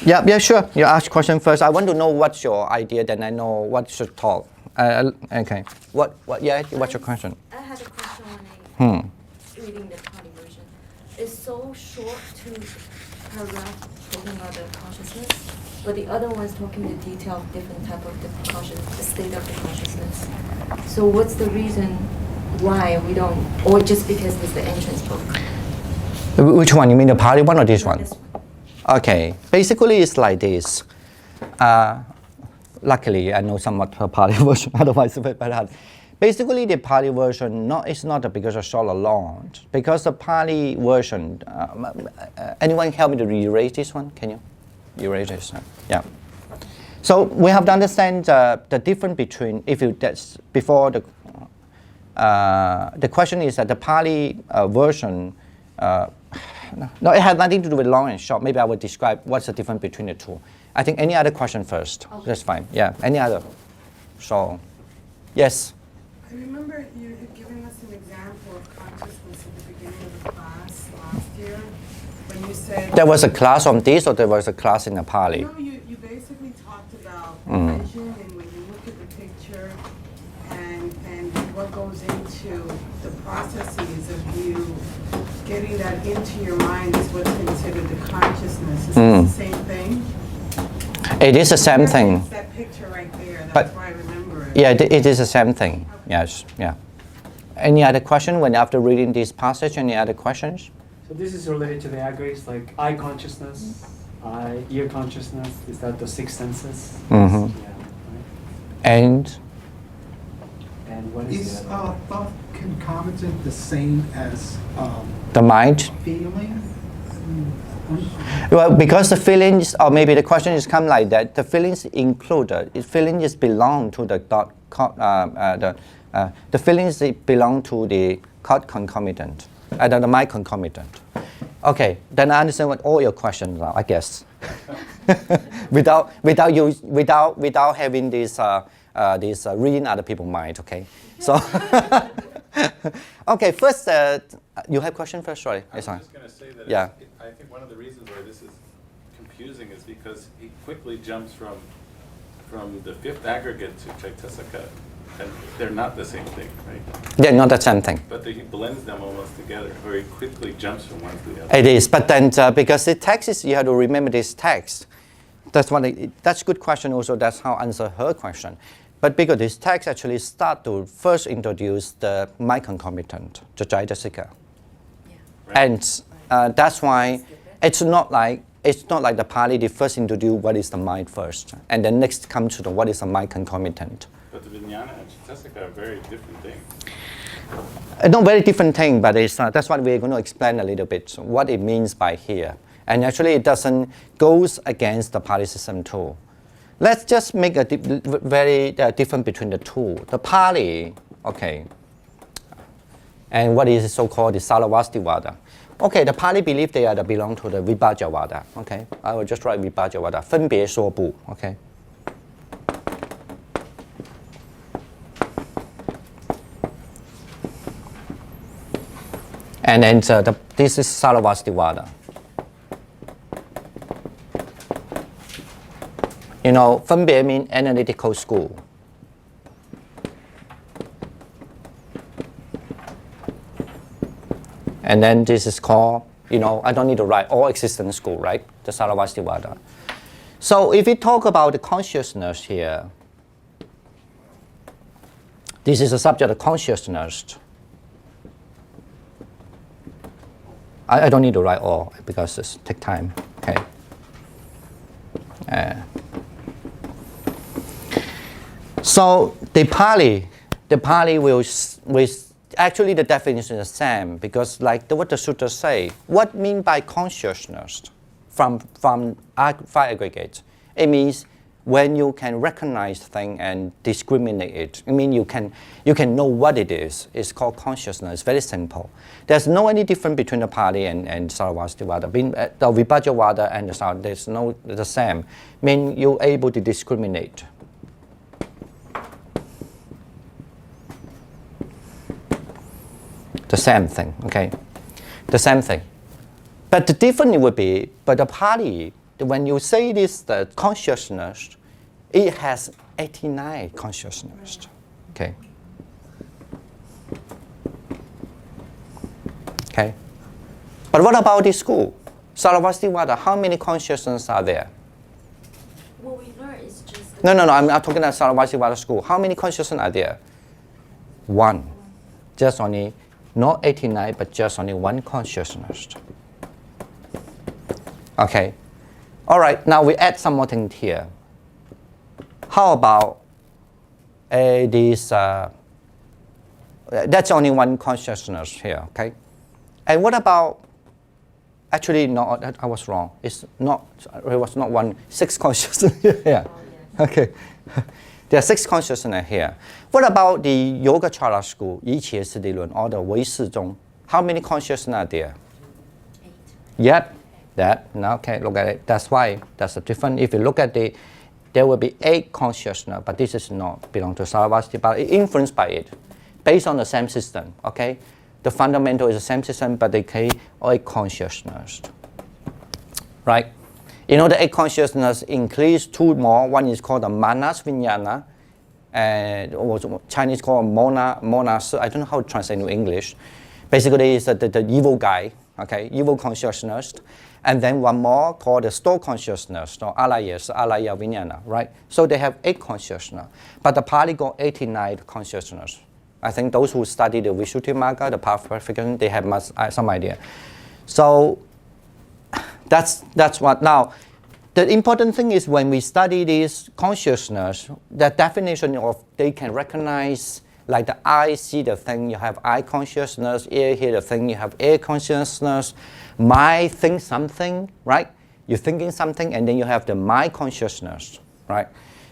Speaker 1: yeah, sure. You ask question first. I want to know what's your idea, then I know what should talk. Okay. What's your question?
Speaker 5: I had a question when I reading the Pali version. It's so short to paragraph talking about the consciousness, but the other one's talking the detail of different type of the consciousness, the state of the consciousness. So what's the reason why we don't, or just because it's the entrance book?
Speaker 1: Which one? You mean the Pali one or this one?
Speaker 5: This one.
Speaker 1: Okay, basically it's like this. Luckily, I know somewhat the Pali version, otherwise it's very hard. Basically, the Pali version is not because of short or long. Because the Pali version, anyone help me to erase this one? Can you erase this? Yeah. So we have to understand the difference between, that's before the question is that the Pali version, no, it has nothing to do with long and short. Maybe I will describe what's the difference between the two. I think any other question first. Okay. That's fine. Yeah, any other? So, yes.
Speaker 4: I
Speaker 6: I remember you had given us an example of consciousness at the beginning of the class last year, when you said...
Speaker 1: There was a class on this, or there was a class in the Pali?
Speaker 6: No, you basically talked about
Speaker 1: Mm.
Speaker 6: vision, and when you look at the picture, and what goes into the processes of you getting that into your mind is what's considered the consciousness. Is
Speaker 1: Mm.
Speaker 6: it the same thing?
Speaker 1: It is the same thing.
Speaker 6: It's that picture right there, that's
Speaker 1: But-
Speaker 6: why I remember it.
Speaker 1: Yeah, it is the same thing. Yes, yeah. Any other question when after reading this passage? Any other questions?
Speaker 2: So this is related to the aggregates like eye consciousness, ear consciousness. Is that the six senses?
Speaker 1: Mhm.
Speaker 2: Yeah. Right.
Speaker 1: And
Speaker 2: And what is
Speaker 4: Is
Speaker 2: the other?
Speaker 4: thought concomitant the same as
Speaker 1: the mind?
Speaker 4: feeling?
Speaker 1: Well, because the feelings, or maybe the question is come like that. The feelings included. The feelings belong to the thought. The feelings belong to the thought concomitant, the mind concomitant. Okay, then I understand what all your questions are, I guess. without having this reading other people's mind. Okay, so okay. First, you have question first. Sorry,
Speaker 3: I was
Speaker 1: sorry.
Speaker 3: just going to say that
Speaker 1: Yeah.
Speaker 3: I think one of the reasons why this is confusing is because he quickly jumps from the fifth aggregate to Chaitasika, and they're not the same thing, right?
Speaker 1: They're not the same thing.
Speaker 3: But he blends them almost together, or he quickly jumps from one to the other.
Speaker 1: It is, but then because the text is, you have to remember this text. That's a good question. Also, that's how I answer her question. But because this text actually start to first introduce the mind concomitant, the Chaitasika, and that's why it's not like the Pali. They first introduce what is the mind first, and then next come to the what is the mind concomitant.
Speaker 3: But the Vijnana and Chaitasika are very different things.
Speaker 1: Not very different thing, but it's, that's what we're going to explain a little bit, what it means by here. And actually it doesn't goes against the Pali system too. Let's just make a very difference between the two. The Pali, okay, and what is so-called the Salavastivada. Okay, the Pali believe they belong to the Vibhajavada. Okay, I will just write Vibhajavada, 分别说不, okay. And then this is Salavastivada. You know, 分别 means analytical school. And then this is called, you know, I don't need to write all existence school, right? The Salavastivada. So if we talk about the consciousness here, this is a subject of consciousness. I don't need to write all because it takes time. Okay. So the Pali will actually the definition is the same because like what the sutta say, what mean by consciousness from five aggregates? It means when you can recognize things and discriminate it. I mean you can know what it is. It's called consciousness. It's very simple. There's no any difference between the Pali and Saravastivada. The Vibhajavada and the Saravastivada, there's no the same. I mean you're able to discriminate. The same thing, okay? The same thing. But the difference would be, but the Pali, when you say this, the consciousness, it has 89 consciousness, okay? Okay? But what about the school? Saravastivada, how many consciousness are there?
Speaker 5: What we learn is just...
Speaker 1: No, I'm not talking about Saravastivada school. How many consciousness are there? One. Just only, not 89, but just only one consciousness. Okay. All right, now we add some more things here. How about this? That's only one consciousness here, okay? And what about? Actually, no, I was wrong. It was not one. 6 consciousness here. Okay. There are 6 consciousness here. What about the Yogacara school, 一切四谛论, or the 唯识宗? How many consciousness are there?
Speaker 5: 8.
Speaker 1: Yep. That, okay, look at it. That's why, that's the difference. If you look at there will be 8 consciousness, but this is not belong to Saravastivada, but influenced by it. based on the same system, okay? The fundamental is the same system, but they call eight consciousness, right? You know, the eight consciousness includes two more. One is called the manas vijnana, and also Chinese called monas. I don't know how to translate in English. Basically, it's the evil guy, okay? Evil consciousness. And then one more called the store consciousness, or alaya vijnana, right? So they have eight consciousness. But the Pali got 89 consciousness. I think those who study the Visuddhimagga, the path of purification, they have some idea. So that's what. Now, the important thing is when we study this consciousness, the definition of they can recognize, like the eye see the thing, you have eye consciousness, ear hear the thing, you have ear consciousness, mind think something, right? You're thinking something, and then you have the mind consciousness, right?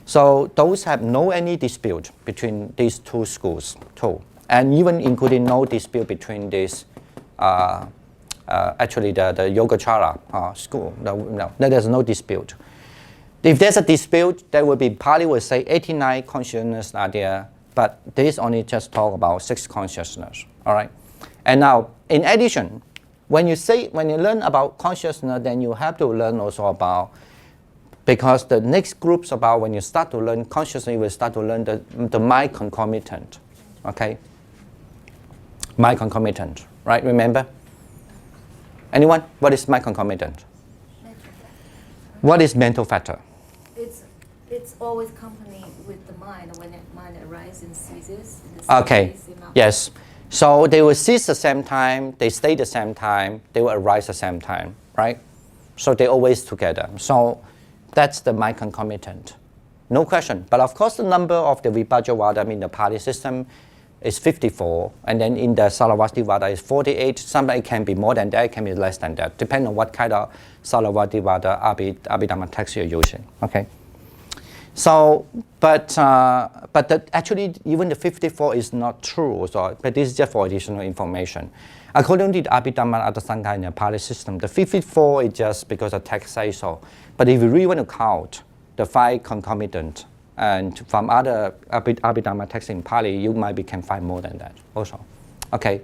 Speaker 1: So those have no any dispute between these two schools too, and even including no dispute between this, actually the Yogacara school. No, there's no dispute. If there's a dispute, there will be Pali will say 89 consciousness are there, but this only just talk about 6 consciousness. All right, and now in addition, when you learn about consciousness, then you have to learn also about. Because the next group's about when you start to learn consciousness, you will start to learn the mind concomitant, okay? Mind concomitant, right? Remember? Anyone? What is mind concomitant? What is mental factor?
Speaker 7: It's always accompanied with the mind when the mind arises and ceases.
Speaker 1: Okay. Yes. So they will cease the same time, they stay the same time, they will arise the same time, right? So they're always together. So that's the mind concomitant. No question. But of course, the number of the Vibhajavada in the Pali system is 54, and then in the Saravastivada is 48. Sometimes it can be more than that, it can be less than that, depending on what kind of Saravastivada Abhidharma text you're using. Okay. So, but actually, even the 54 is not true. So, but this is just for additional information. According to the Abhidharma Sangha in the Pali system, the 54 is just because the text says so. But if you really want to count the 5 concomitant, and from other Abhidharma texts in Pali, you can find more than that also. Okay,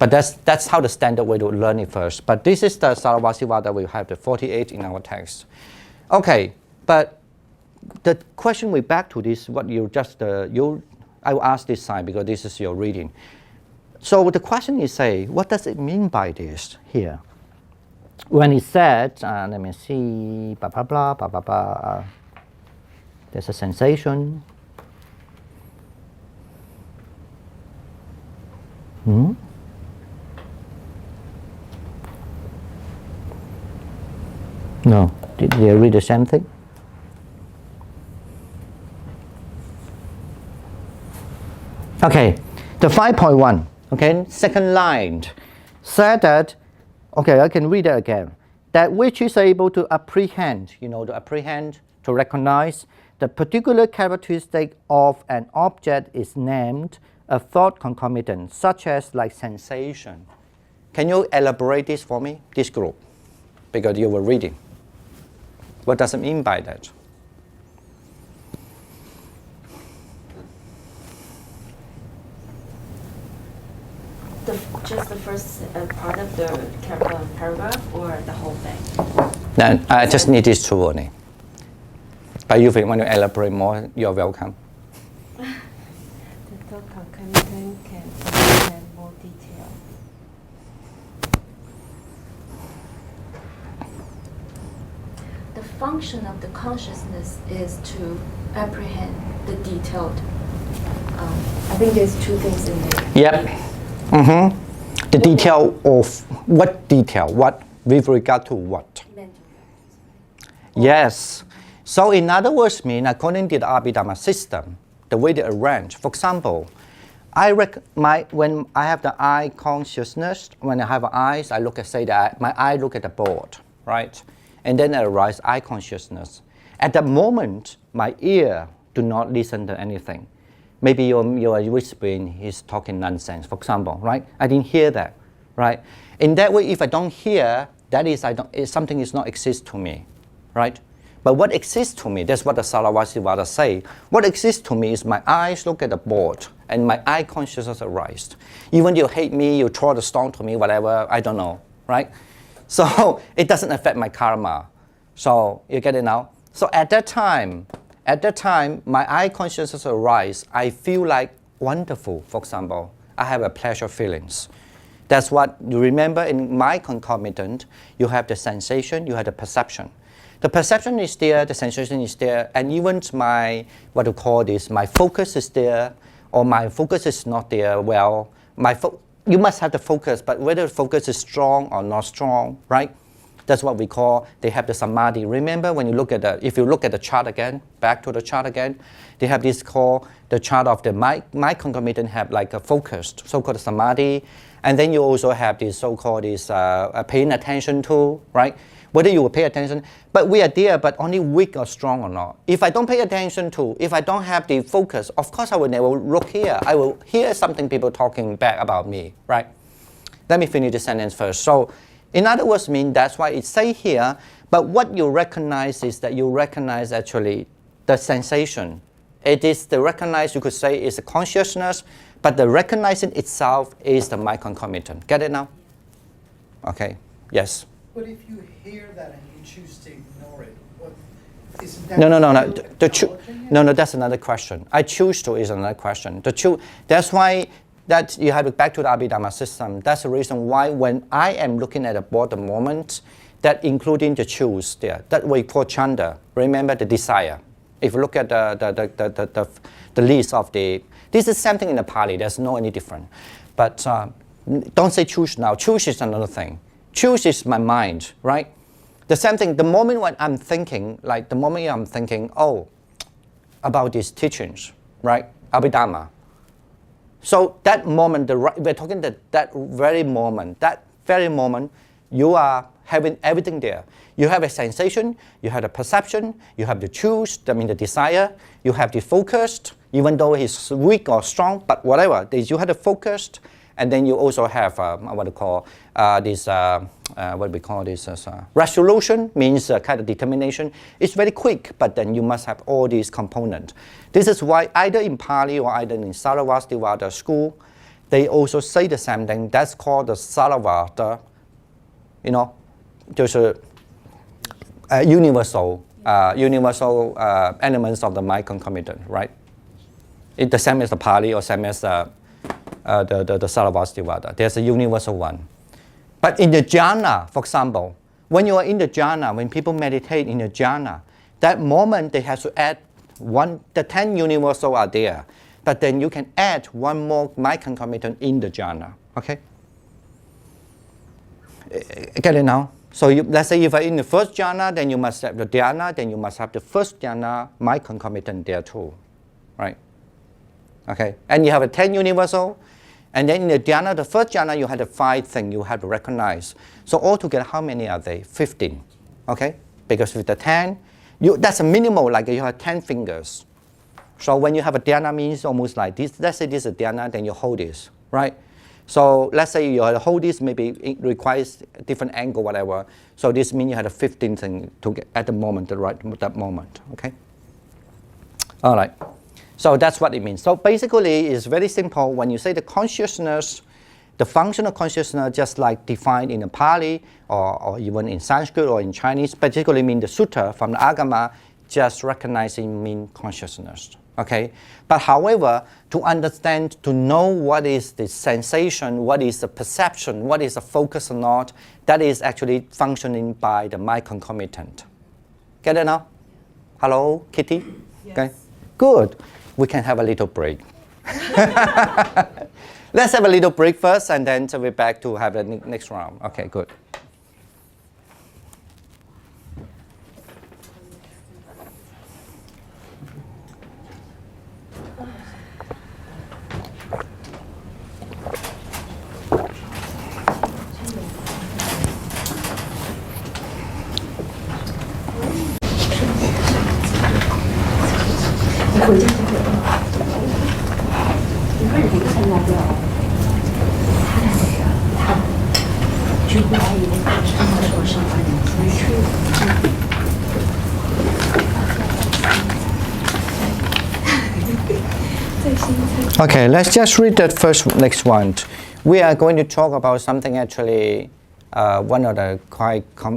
Speaker 1: but that's how the standard way to learn it first. But this is the Saravastivada, we have the 48 in our text. Okay, but the question we back to this, what you just, I will ask this side because this is your reading. So the question is, say, what does it mean by this here? When he said, let me see, blah, blah, blah, blah, blah, blah, there's a sensation. No, did you read the same thing? Okay, the 5.1, okay, second line, said that, okay, I can read it again. That which is able to apprehend, to apprehend, to recognize the particular characteristic of an object is named a thought concomitant, such as like sensation. Can you elaborate this for me, this group? Because you were reading. What does it mean by that?
Speaker 7: Just the first part of the paragraph or the whole thing?
Speaker 1: Then I just need this two only. But if you want to elaborate more, you're welcome.
Speaker 5: The thought concomitant can understand more detail.
Speaker 7: The function of the consciousness is to apprehend the detailed. I think there's 2 things in there.
Speaker 1: Yep. The detail of what detail? What with regard to what?
Speaker 7: Mental.
Speaker 1: Yes. So in other words, according to the Abhidharma system, the way they arrange. For example, when I have the eye consciousness, when I have eyes, I look at my eye look at the board, right? And then I arise eye consciousness. At the moment, my ear do not listen to anything. Maybe you're whispering, he's talking nonsense, for example, right? I didn't hear that, right? In that way, if I don't hear, that is, something is not exist to me, right? But what exists to me, that's what the Sarvastivada say. What exists to me is my eyes look at the board and my eye consciousness arises. Even you hate me, you throw the stone to me, whatever, I don't know, right? So it doesn't affect my karma. So you get it now? So at that time, my eye consciousness arises. I feel like wonderful, for example. I have a pleasure feelings. That's what you remember in my concomitant, you have the sensation, you have the perception. The perception is there, the sensation is there, and even my, what you call this, my focus is there, or my focus is not there. Well, you must have the focus, but whether the focus is strong or not strong, right? That's what we call, they have the samadhi. Remember when you look at if you look at the chart again, back to the chart again, they have this called, the chart of the my concomitant have like a focused, so-called samadhi, and then you also have this so-called paying attention to, right? Whether you will pay attention, but we are there, but only weak or strong or not. If I don't pay attention to, if I don't have the focus, of course I will never look here. I will hear something people talking back about me, right? Let me finish the sentence first. So, in other words, that's why it say here, but what you recognize is that you recognize actually the sensation. It is the recognize, you could say, is the consciousness, but the recognizing itself is the mind concomitant. Get it now? Okay, yes.
Speaker 4: But if you hear that and you choose to ignore it, what isn't that?
Speaker 1: No, that's another question. I choose to is another question. That's why that you have to back to the Abhidharma system. That's the reason why when I am looking at a board the moment, that including the choose there, that we call chanda. Remember the desire. If you look at the list of this is something in the Pali. There's no any different. But don't say choose now. Choose is another thing. Choose is my mind, right? The same thing, the moment when I'm thinking, oh, about these teachings, right? Abhidharma. So that moment, we're talking that very moment, you are having everything there. You have a sensation, you have a perception, you have the choose, the desire, you have the focused, even though it's weak or strong, but whatever, you have the focused, and then you also have what we call resolution, means kind of determination. It's very quick, but then you must have all these components. This is why either in Pali or either in Sarvastivada school, they also say the same thing. That's called the Sarvata, just universal elements of the mind concomitant, right? It's the same as the Pali or same as the Sarvastivada. There's a universal one. But in the jhana, for example, when you are in the jhana, when people meditate in the jhana, that moment they have to add the 10 universal are there, but then you can add one more mind concomitant in the jhana, okay? Get it now? So let's say if you're in the first jhana, then you must have the dhyana, then you must have the first jhana mind concomitant there too, right? Okay, and you have a 10 universal, and then in the dhyana, the first jhana, you have the 5 things you have to recognize. So altogether, how many are they? 15, okay? Because with the 10, that's a minimal, like you have 10 fingers. So when you have a dhyana, means almost like this. Let's say this is a dhyana, then you hold this, right? So let's say you hold this, maybe it requires a different angle, whatever. So this means you have a 15 thing to get at the moment, that moment, okay? All right. So that's what it means. So basically, it's very simple. When you say the consciousness, the function of consciousness, just like defined in the Pali or even in Sanskrit or in Chinese, particularly mean the sutta from the Agama, just recognizing mean consciousness. Okay, but however, to understand, to know what is the sensation, what is the perception, what is the focus or not, that is actually functioning by the mind concomitant. Get it now? Hello, Kitty?
Speaker 6: Yes.
Speaker 1: Okay, good. We can have a little break. Let's have a little break first, and then we'll be back to have the next round. Okay, good. Okay, let's just read that first next one. We are going to talk about something actually, one of the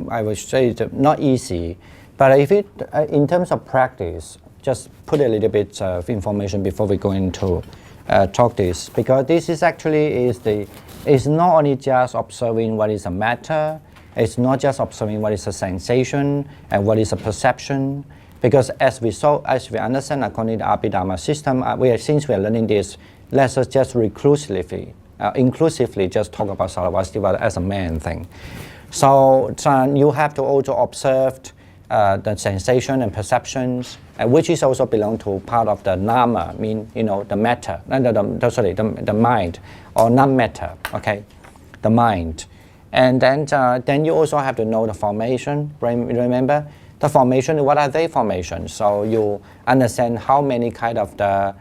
Speaker 1: I would say not easy, but if it in terms of practice, just put a little bit of information before we go into talk this, because this is actually it's not only just observing what is a matter, it's not just observing what is a sensation and what is a perception. Because as we understand according to the Abhidharma system, since we are learning this, let's just inclusively just talk about Sarvastivada as a main thing. So you have to also observe the sensation and perceptions, which is also belong to part of the nama, the matter, the mind, or non-matter, okay, the mind. And then you also have to know the formation, remember? The formation, what are they formations? So you understand how many kind of the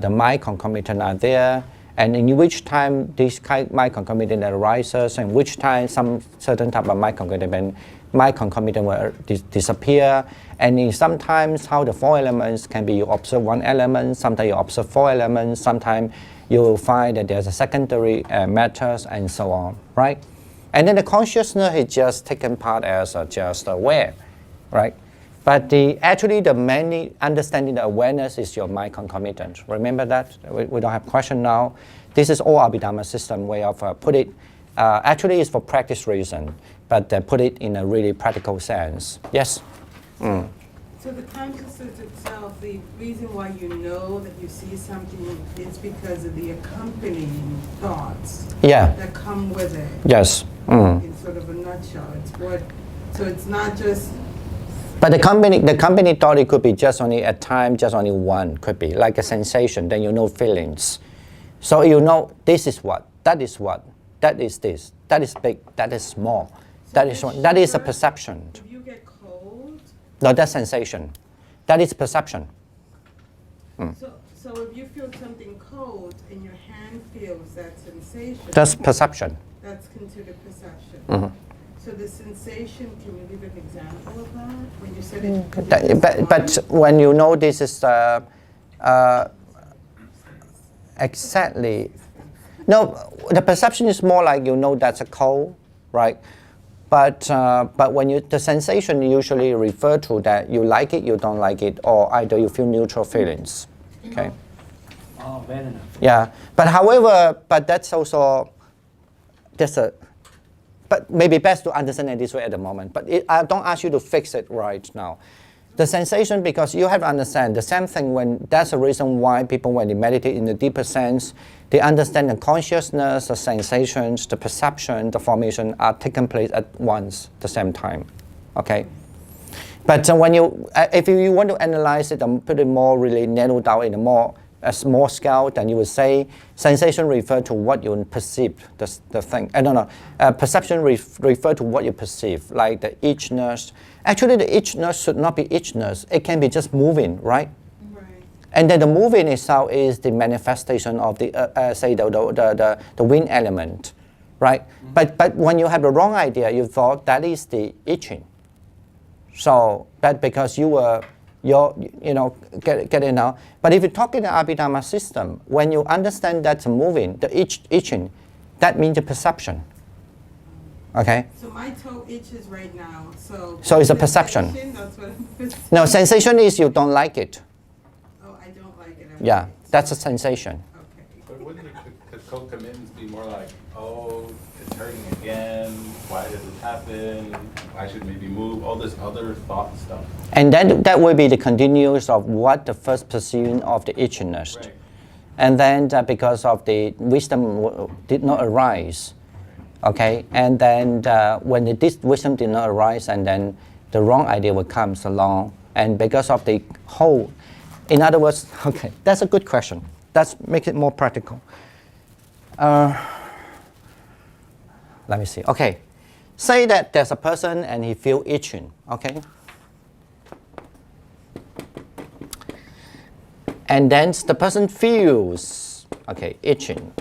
Speaker 1: mind concomitant are there, and in which time this mind concomitant arises, and which time some certain type of mind concomitant will disappear, and sometimes how the four elements can be, you observe one element, sometimes you observe four elements, sometimes you will find that there's a secondary matters, and so on, right? And then the consciousness is just taken part as just aware. Right, but actually the main understanding the awareness is your mind concomitant. Remember that? We don't have question now. This is all Abhidharma system way of put it. Actually, it's for practice reason, but put it in a really practical sense. Yes.
Speaker 6: So the consciousness itself, the reason why you know that you see something is because of the accompanying thoughts.
Speaker 1: Yeah.
Speaker 6: That come with it.
Speaker 1: Yes.
Speaker 6: In sort of a nutshell, so it's not just.
Speaker 1: But the company thought it could be just only at time, just only one, could be like a sensation, then you know feelings. So you know this is what, that is what, that is this, that is big, that is small, that is a perception.
Speaker 6: If you get cold?
Speaker 1: No, that's sensation. That is perception.
Speaker 6: So if you feel something cold and your hand feels that sensation.
Speaker 1: That's perception.
Speaker 6: That's considered perception.
Speaker 1: Mm-hmm.
Speaker 6: So the sensation, can you give an example of that? When you said it.
Speaker 1: But when you know this is exactly, no, the perception is more like you know that's a cold, right? But when the sensation usually refer to that you like it, you don't like it, or either you feel neutral feelings, okay?
Speaker 2: Oh, bad enough.
Speaker 1: Yeah, but that's also but maybe best to understand it this way at the moment. But I don't ask you to fix it right now. The sensation, because you have to understand the same thing that's the reason why people, when they meditate in the deeper sense, they understand the consciousness, the sensations, the perception, the formation are taking place at once, the same time, okay? But when if you want to analyze it and put it more really narrowed down in a small scale, then you would say sensation refer to what you perceive, the thing. Perception refer to what you perceive, like the itchiness. Actually, the itchiness should not be itchiness. It can be just moving, right?
Speaker 6: Right.
Speaker 1: And then the moving itself is the manifestation of the wind element, right? Mm-hmm. But when you have the wrong idea, you thought that is the itching. So that because you were get it now. But if you talk in the Abhidharma system, when you understand that's moving, the itching, that means the perception. Okay?
Speaker 6: So my toe itches right now, so
Speaker 1: it's a perception.
Speaker 6: That's what I'm perceiving.
Speaker 1: No, sensation is you don't like it.
Speaker 6: Oh, I don't like it.
Speaker 1: Yeah, that's a sensation.
Speaker 6: Okay.
Speaker 3: But wouldn't the co-committance be more like, oh, it's hurting again, why does it happen, I should maybe move, all this other thought stuff?
Speaker 1: And then that will be the continuous of what the first perceiving of the itchiness.
Speaker 3: Right.
Speaker 1: And then because of the wisdom did not arise, okay? And then when this wisdom did not arise, and then the wrong idea will come along, and because of the whole, in other words, okay, that's a good question. Let's make it more practical. Let me see. Okay, say that there's a person and he feels itching. Okay, and then the person feels itching.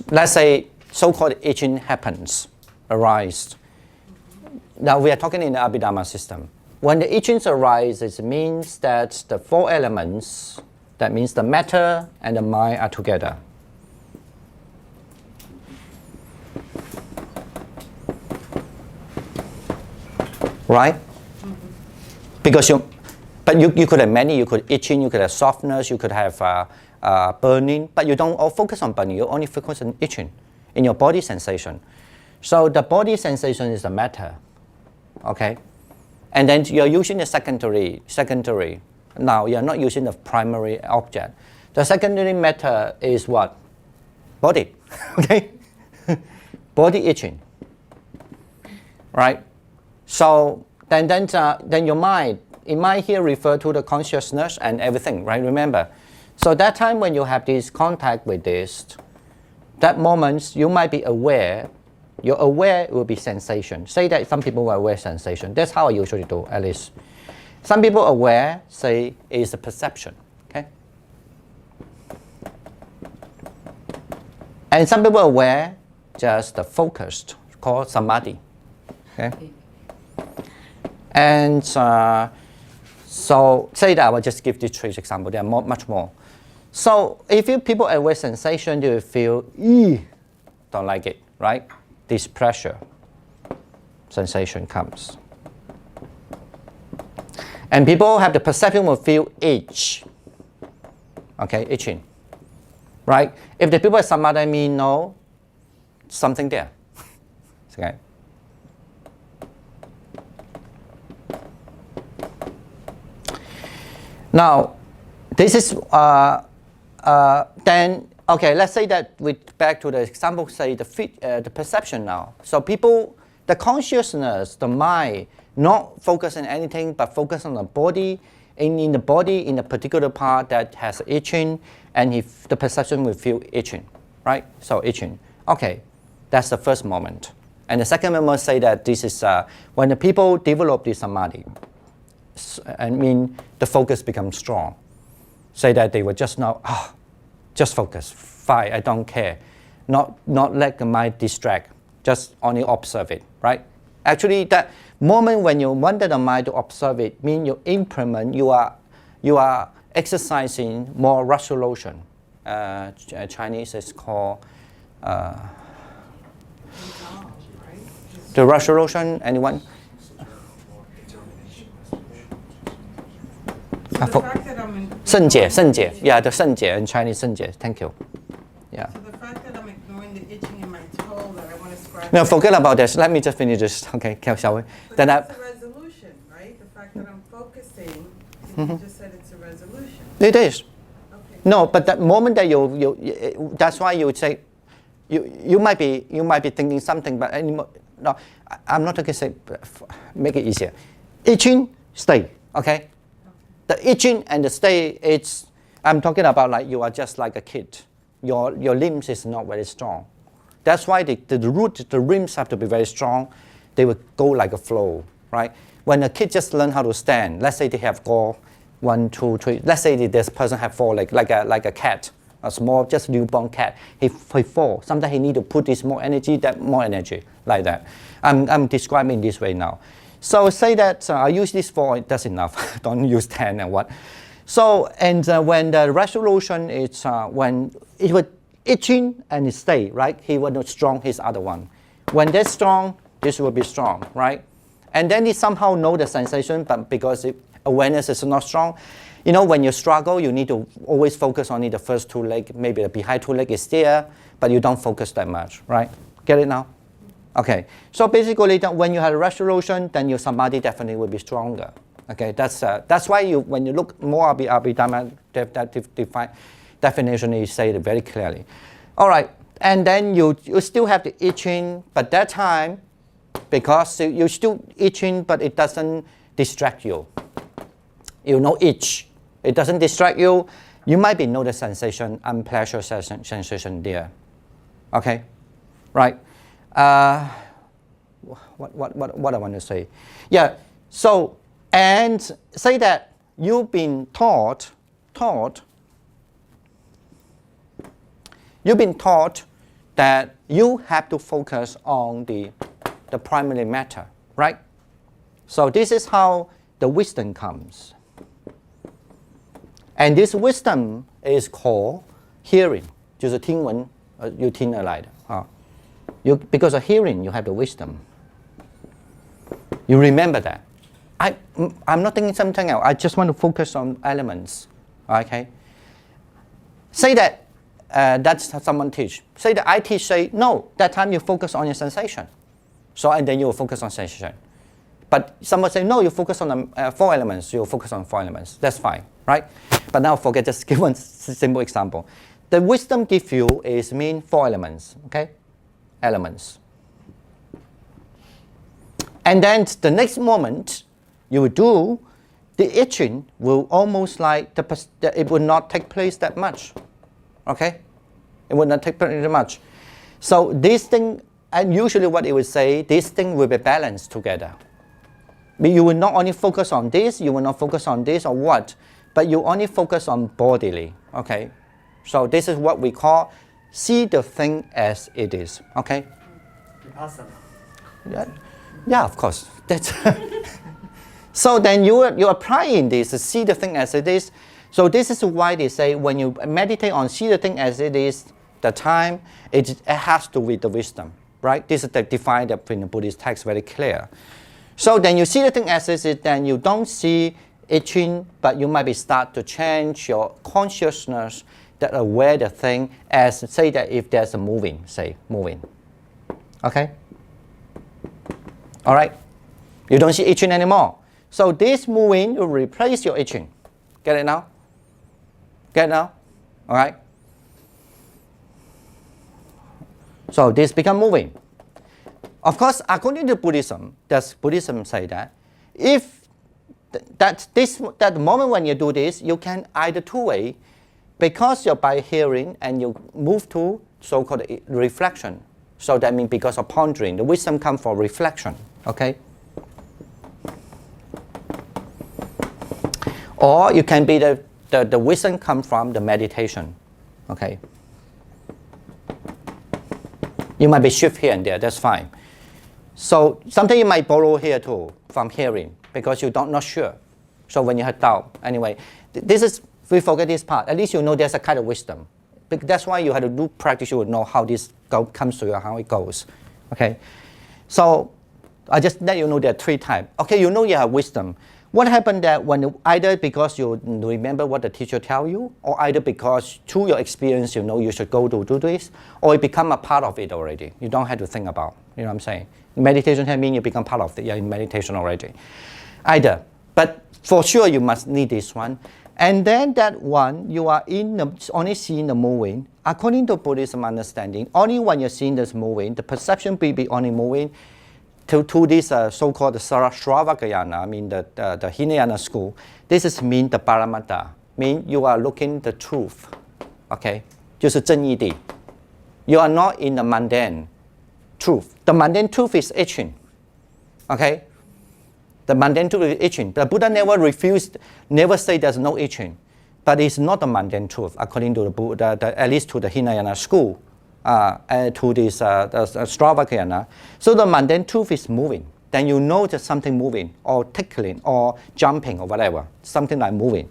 Speaker 1: Let's say so-called itching happens, arise. Now we are talking in the Abhidharma system. When the itching arises, it means that the four elements, that means the matter and the mind are together. Right? Because you could have many, you could itching, you could have softness, you could have burning, but you don't all focus on burning, you only focus on itching in your body sensation. So the body sensation is the matter, okay? And then you're using the secondary. Now you're not using the primary object. The secondary matter is what? Body, okay? Body itching, right? So then your mind, in mind here refer to the consciousness and everything, right? Remember. So that time when you have this contact with this, that moment you might be aware. Your aware will be sensation. Say that some people are aware sensation. That's how I usually do, at least. Some people aware say is a perception, okay? And some people aware just the focused, called samadhi, okay? And so say that I will just give these three examples. There are much more. So if you people aware sensation, you will feel don't like it, right? This pressure sensation comes. And people have the perception will feel itch. Okay, itching. Right? If the people have samadhi mean no, something there. Okay. Now, this is then okay. Let's say that we back to the example. Say the perception now. So people, the consciousness, the mind, not focus on anything but focus on the body. In the body, in a particular part that has itching, and if the perception will feel itching, right? So itching. Okay, that's the first moment. And the second moment say that this is when the people develop this samadhi. I mean, the focus becomes strong. Say that they were just now, just focus, fine, I don't care. Not let the mind distract, just only observe it, right? Actually, that moment when you want the mind to observe it, means you implement, you are exercising more resolution. Chinese is called the resolution. Anyone?
Speaker 6: So the fact that I'm in,
Speaker 1: 圣洁, yeah, the 圣洁 in Chinese 圣洁. Thank you. Yeah.
Speaker 6: so the fact that I'm ignoring the itching in my toe that I want to scratch.
Speaker 1: No, forget about this. Let me just finish this. Okay, shall we?
Speaker 6: But
Speaker 1: Then
Speaker 6: that's a resolution, right? The fact that I'm focusing, you just said it's a resolution.
Speaker 1: it is.
Speaker 6: Okay.
Speaker 1: No, but that moment that you that's why you would say, you might be thinking something, but anymore. No, I'm not going to say. Make it easier. Itching, stay. Okay. The itching and the stay. I'm talking about like you are just like a kid. Your limbs is not very strong. That's why the root, the limbs have to be very strong. They will go like a flow, right? When a kid just learn how to stand, let's say they have go 1, 2, 3. Let's say this person have 4 legs, like a cat, a small, just newborn cat. He fall. Sometimes he need to put this more energy, that more energy, like that. I'm describing this way now. So say that I use this 4, that's enough. Don't use 10 and what. So and when the resolution is when it would itching and it stay, right? He was not strong, his other one. When that's strong, this will be strong, right? And then he somehow know the sensation, but because awareness is not strong, you know, when you struggle, you need to always focus on the first 2 legs, maybe the behind 2 legs is there, but you don't focus that much, right? Get it now? Okay, so basically when you have a resolution, then your samadhi definitely will be stronger. Okay, that's why when you look more Abhidharma definition, you say it very clearly. All right, and then you still have the itching, but that time, because you're still itching, but it doesn't distract you. You know itch, it doesn't distract you. You might be know the sensation, unpleasant sensation there. Okay, right. What I want to say? Yeah. So and say that you've been taught that you have to focus on the primary matter, right? So this is how the wisdom comes. And this wisdom is called hearing. 就是听闻，由听而来的啊。Because of hearing, you have the wisdom. You remember that. I'm not thinking something else. I just want to focus on elements. Okay. Say that that's someone teach. Say that I teach. Say no. That time you focus on your sensation. So and then you will focus on sensation. But someone say no. You focus on the 4 elements. You will focus on 4 elements. That's fine, right? But now forget. Just give one simple example. The wisdom give you is mean 4 elements. Okay, elements. And then the next moment you will do, the itching will almost like it will not take place that much. Okay? It will not take place that much. So this thing, and usually what it would say, this thing will be balanced together. But you will not only focus on this, you will not focus on this or what, but you only focus on bodily. Okay? So this is what we call see the thing as it is. Okay? Yeah, of course. That's so then you are applying this to see the thing as it is. So this is why they say when you meditate on see the thing as it is, the time it has to be the wisdom, right? This is the defined in the Buddhist text very clear. So then you see the thing as it is, then you don't see itching, but you might be start to change your consciousness that aware the thing as say that if there's a moving, say moving. Okay. All right, you don't see itching anymore. So this moving will replace your itching. Get it now? Get it now? All right. So this become moving. Of course, according to Buddhism, does Buddhism say that if that moment when you do this, you can either 2 ways, because you're by hearing and you move to so-called reflection. So that means because of pondering, the wisdom comes for reflection. Okay? Or you can be the wisdom come from the meditation. Okay? You might be shift here and there, that's fine. So something you might borrow here too from hearing because you're not sure. So when you have doubt, anyway, we forget this part. At least you know there's a kind of wisdom. That's why you have to do practice. You would know how this comes to you, how it goes. Okay, so I just let you know there are 3 types. Okay, you know you have wisdom. What happened that when either because you remember what the teacher tell you, or either because through your experience you know you should go to do this, or it become a part of it already. You don't have to think about. You know what I'm saying? Meditation can mean you become part of it. You're in meditation already. Either, but for sure you must need this one. And then that one, you are only seeing the moving. According to Buddhism understanding, only when you're seeing this moving, the perception will be only moving to this so-called Shravakayana, I mean the Hinayana school. This is mean the Paramatta, mean you are looking the truth. Okay, 就是正义地. You are not in the mundane truth. The mundane truth is itching. Okay. The mundane truth is itching. The Buddha never say there's no itching, but it's not the mundane truth according to the Buddha, at least to the Hinayana school, to this Shravakayana. So the mundane truth is moving. Then you know there's something moving, or tickling, or jumping, or whatever, something like moving.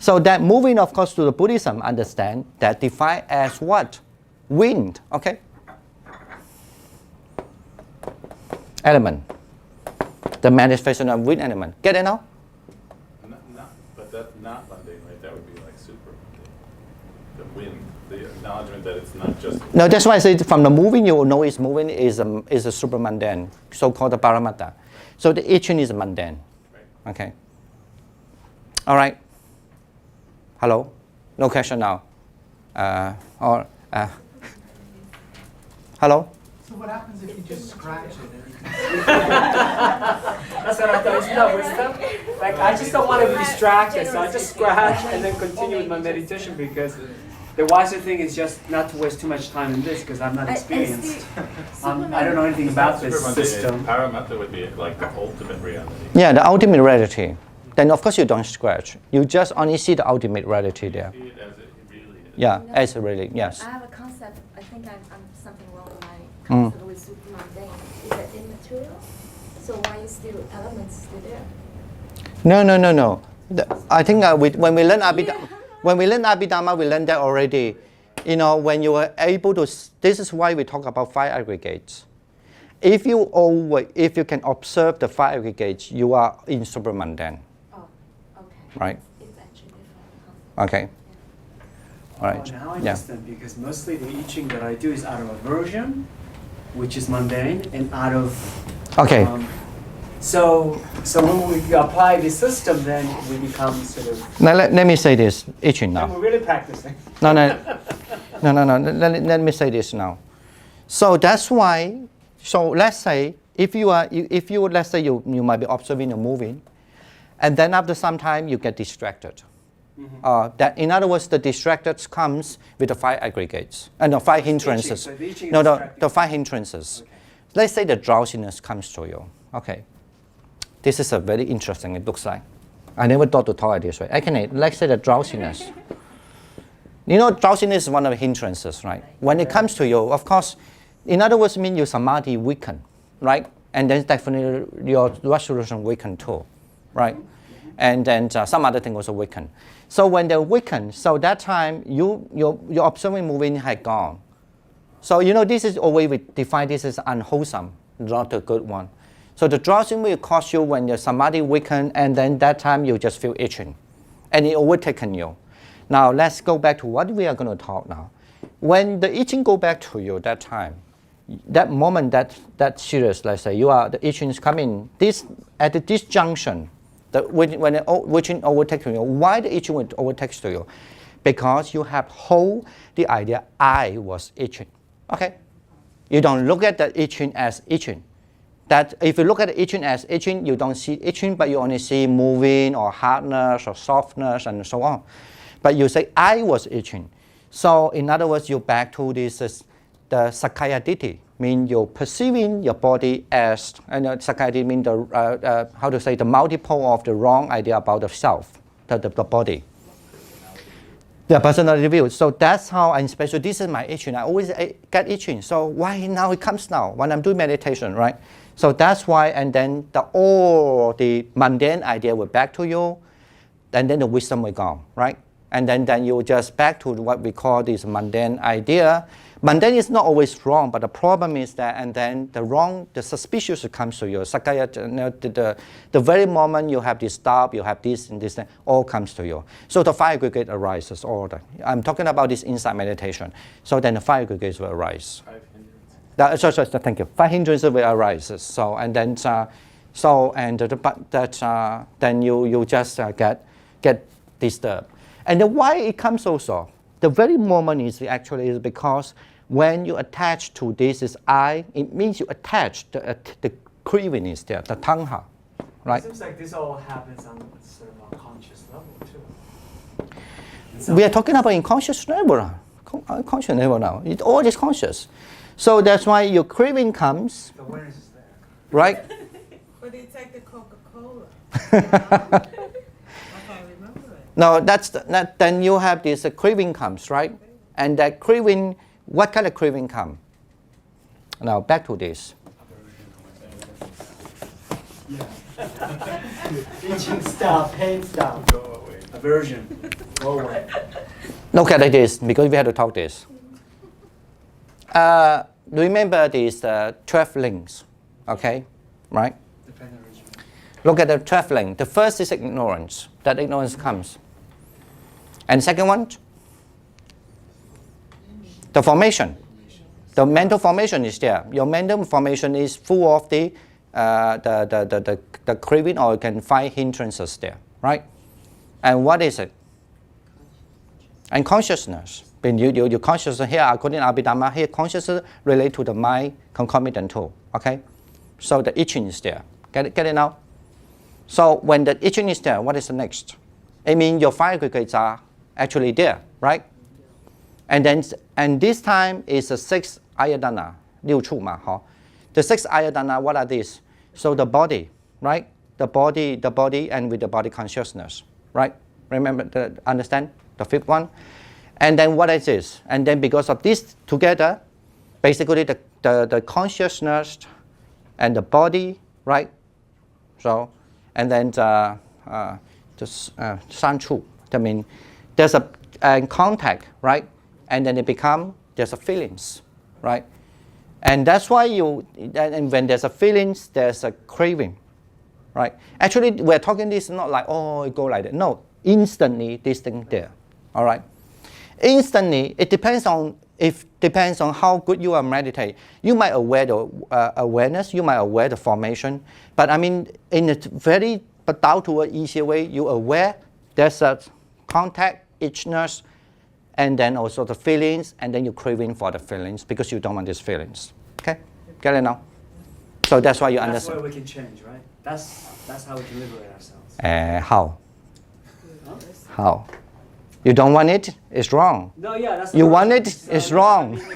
Speaker 1: So that moving, of course, to the Buddhism understand that defined as what? Wind. Okay. Element. The manifestation of wind element. Get it now?
Speaker 3: But that's not mundane, right? That would be like super mundane. The wind, the acknowledgement that it's not just.
Speaker 1: No, that's why I say from the moving you will know it's moving is a super mundane, so-called the Paramatta. So the itching is mundane. Right. Okay. All right. Hello? No question now. Hello?
Speaker 4: So what happens if you just scratch it?
Speaker 2: That's what I thought. Isn't that wisdom? Like, I just don't want to be distracted, so I just scratch and then continue with my meditation because the wiser thing is just not to waste too much time in this because I'm not experienced. I don't know anything about this system.
Speaker 3: Paramatta would be like the ultimate reality.
Speaker 1: Yeah, the ultimate reality. Then of course you don't scratch. You just only see the ultimate reality there.
Speaker 3: See it as it really is.
Speaker 1: Yeah, as it really, yes.
Speaker 7: I have a concept. I think I'm something wrong with my concept with super mundane. Is it immaterial? So why is still elements still there?
Speaker 1: No. I think when we learn Abhidharma, we learn that already. You know, when you are able to, this is why we talk about 5 aggregates. If you can observe the 5 aggregates, you are in supramundane.
Speaker 7: Oh, okay.
Speaker 1: Right?
Speaker 7: It's actually different. Huh?
Speaker 1: Okay. All right.
Speaker 2: Oh, now I understand, because mostly the I Ching that I do is out of aversion, which is mundane, and out of...
Speaker 1: Okay.
Speaker 2: So when we apply the system, then we become sort of...
Speaker 1: Now let me say this, I Ching now.
Speaker 2: And we're really practicing.
Speaker 1: No. Let me say this now. So that's why. So let's say if you let's say you might be observing a movie, and then after some time you get distracted. That in other words, the distracted comes with the 5 aggregates and the 5 hindrances. The 5 hindrances.
Speaker 2: Okay.
Speaker 1: Let's say the drowsiness comes to you. Okay. This is a very interesting. It looks like. I never thought to talk it this way. Let's say the drowsiness. You know, drowsiness is one of the hindrances, right? When it comes to you, of course, in other words, mean your samadhi weaken, right? And then definitely your resolution weaken too, right? And then some other thing also weaken. So when they weaken, so that time your observing moving had gone. So you know, this is always we define this as unwholesome, not a good one. So the drowsing will cause you when your samadhi weaken, and then that time you just feel itching, and it overtaken you. Now let's go back to what we are going to talk now. When the itching go back to you that time, that moment that serious, let's say the itching is coming. At this junction, when the itching overtakes you, why the itching will overtakes to you? Because you have hold the idea I was itching. Okay, you don't look at the itching as itching. That if you look at the itching as itching, you don't see itching, but you only see moving or hardness or softness and so on. But you say, I was itching. So in other words, you're back to this, the Sakaya Ditti, mean you're perceiving your body as, and Sakaya Ditti means the multiple of the wrong idea about the self, the body. The personality view. So that's how, and especially this is my itching. I always get itching. So why now it comes now when I'm doing meditation, right? So that's why, and then all the mundane idea will back to you, and then the wisdom will go, right? And then you just back to what we call this mundane idea. Mundane is not always wrong, but the problem is that, and then the suspicious comes to you. Sakaya, the very moment you have this doubt, you have this and this, all comes to you. So the 5 aggregate arises. I'm talking about this insight meditation. So then the 5 aggregates will arise.
Speaker 3: 5 hindrances.
Speaker 1: Thank you. 5 hindrances will arise. So and then then you just get disturbed. And then why it comes also, the very moment is because when you attach to this is I, it means you attach the craving is there, the tanha, right?
Speaker 2: It seems like this all happens on sort of a conscious level too.
Speaker 1: We are talking about in conscious level, conscious level now. It all is conscious. So that's why your craving comes.
Speaker 2: The awareness is there.
Speaker 1: Right?
Speaker 6: But it's like the Coca-Cola.
Speaker 1: No, then you have this craving comes, right? And that craving, what kind of craving come? Now back to this.
Speaker 2: Itching stop, pain stop.
Speaker 3: Go away.
Speaker 2: Aversion, go away.
Speaker 1: Look at this, because we have to talk this. Remember these 12 links, okay? Right? Look at the 12 links. The first is ignorance. That ignorance comes. And second one, the formation. The mental formation is there. Your mental formation is full of the craving, or you can find hindrances there, right? And what is it? And consciousness. When your consciousness here, according to Abhidharma, here consciousness relate to the mind concomitant too. Okay? So the itching is there. Get it now? So when the itching is there, what is the next? I mean your 5 aggregates are actually there, right? And this time is the 6 ayatana, 6处嘛, The 6 ayatana, what are these? So the body, right? The body and with the body consciousness, right? Remember, understand? The 5th one. And then what is this? And then because of this together, basically the consciousness and the body, right? So, and then sanchu. I mean, there's a contact, right? And then there's a feelings, right? And that's why and when there's a feelings, there's a craving, right? Actually, we're talking this not like, oh, it go like that. No, instantly this thing there, all right? Instantly, it depends on how good you are meditate. You might aware the awareness, you might aware the formation, but I mean, in a very down to an easier way, you aware there's a contact, itchiness, and then also the feelings, and then you're craving for the feelings because you don't want these feelings. Okay, get it now? So that's why you understand.
Speaker 2: That's why we can change, right? That's how we can liberate ourselves.
Speaker 1: How? How? You don't want it, it's wrong.
Speaker 2: No, yeah, that's
Speaker 1: you want it, it's wrong.
Speaker 2: So you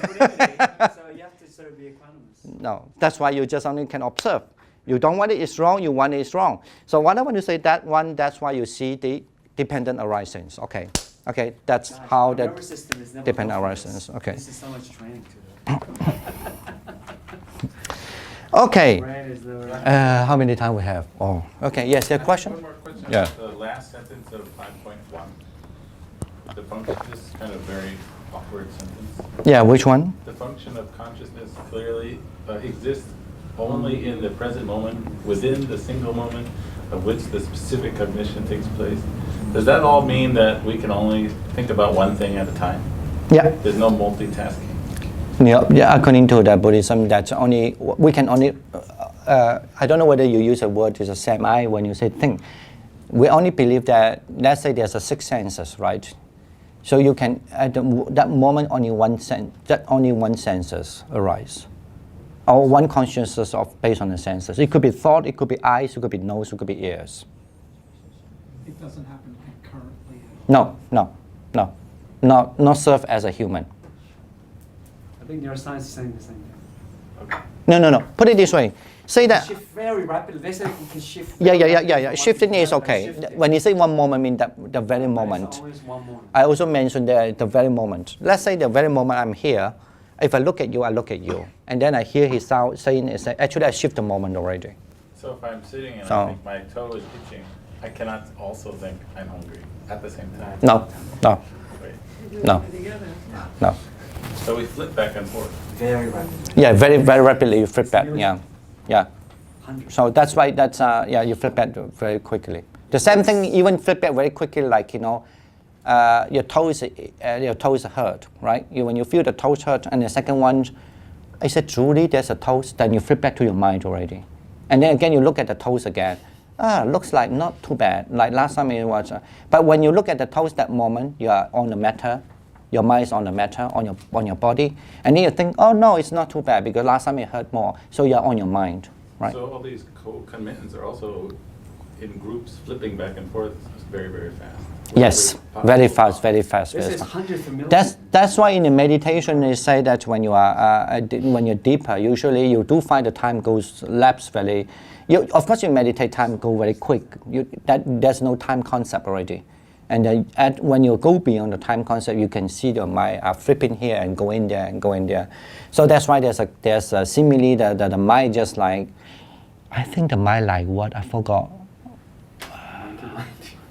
Speaker 2: have to sort of be equanimous.
Speaker 1: No, that's why you just only can observe. You don't want it, it's wrong. You want it, it's wrong. So what I want to say that's why you see the dependent arisings. Okay, that's how that dependent arisings. Okay.
Speaker 2: This is so much training to do.
Speaker 1: Okay. How many time we have? Oh, okay. Yes, there question?
Speaker 3: One more question.
Speaker 1: Yeah.
Speaker 3: The last sentence of 5.1. The function, this is kind of very awkward sentence.
Speaker 1: Yeah, which one?
Speaker 3: The function of consciousness clearly exists only in the present moment, within the single moment of which the specific cognition takes place. Does that all mean that we can only think about one thing at a time?
Speaker 1: Yeah.
Speaker 3: There's no multitasking?
Speaker 1: Yeah, according to the Buddhism, that's only, we can only, I don't know whether you use a word, is a semi when you say think. We only believe that, let's say there's a 6 senses, right? So you can, at that moment, only one senses arise. Or one consciousness based on the senses. It could be thought, it could be eyes, it could be nose, it could be ears.
Speaker 4: It doesn't happen concurrently.
Speaker 1: Not serve as a human.
Speaker 2: I think neuroscience is saying the same thing.
Speaker 3: Okay.
Speaker 1: No. Put it this way. Say that.
Speaker 2: Shift very rapidly. They say we can shift.
Speaker 1: Yeah. Shifting is okay. When you say one moment, I mean the very moment.
Speaker 2: It's always one moment.
Speaker 1: I also mentioned the very moment. Let's say the very moment I'm here. If I look at you, I look at you. And then I hear his sound saying, actually I shift the moment already.
Speaker 3: So if I'm sitting and I think my toe is itching, I cannot also think I'm hungry at the same time?
Speaker 1: No.
Speaker 3: Wait.
Speaker 1: No.
Speaker 3: So we flip back and forth.
Speaker 2: Very rapidly.
Speaker 1: Yeah, very, very rapidly you flip back. Yeah.
Speaker 2: Hundreds.
Speaker 1: So that's why you flip back very quickly. The same thing, even flip back very quickly, like, your toes hurt, right? When you feel the toes hurt, and the second one, I said, truly, there's a toes, then you flip back to your mind already. And then again, you look at the toes again. Looks like not too bad, like last time it was. But when you look at the toes that moment, you are on the matter, your mind is on the matter, on your body. And then you think, oh no, it's not too bad because last time it hurt more. So you're on your mind, right?
Speaker 3: So all these co-commitments are also in groups flipping back and forth very, very fast.
Speaker 1: Yes, very fast.
Speaker 2: This is hundreds of millions.
Speaker 1: That's why in the meditation they say that when you're deeper, usually you do find the time lapse very. Of course, you meditate, time go very quick. There's no time concept already, and when you go beyond the time concept, you can see your mind flipping here and go in there and go in there. So that's why there's a simile the mind just like, I think the mind like what I forgot.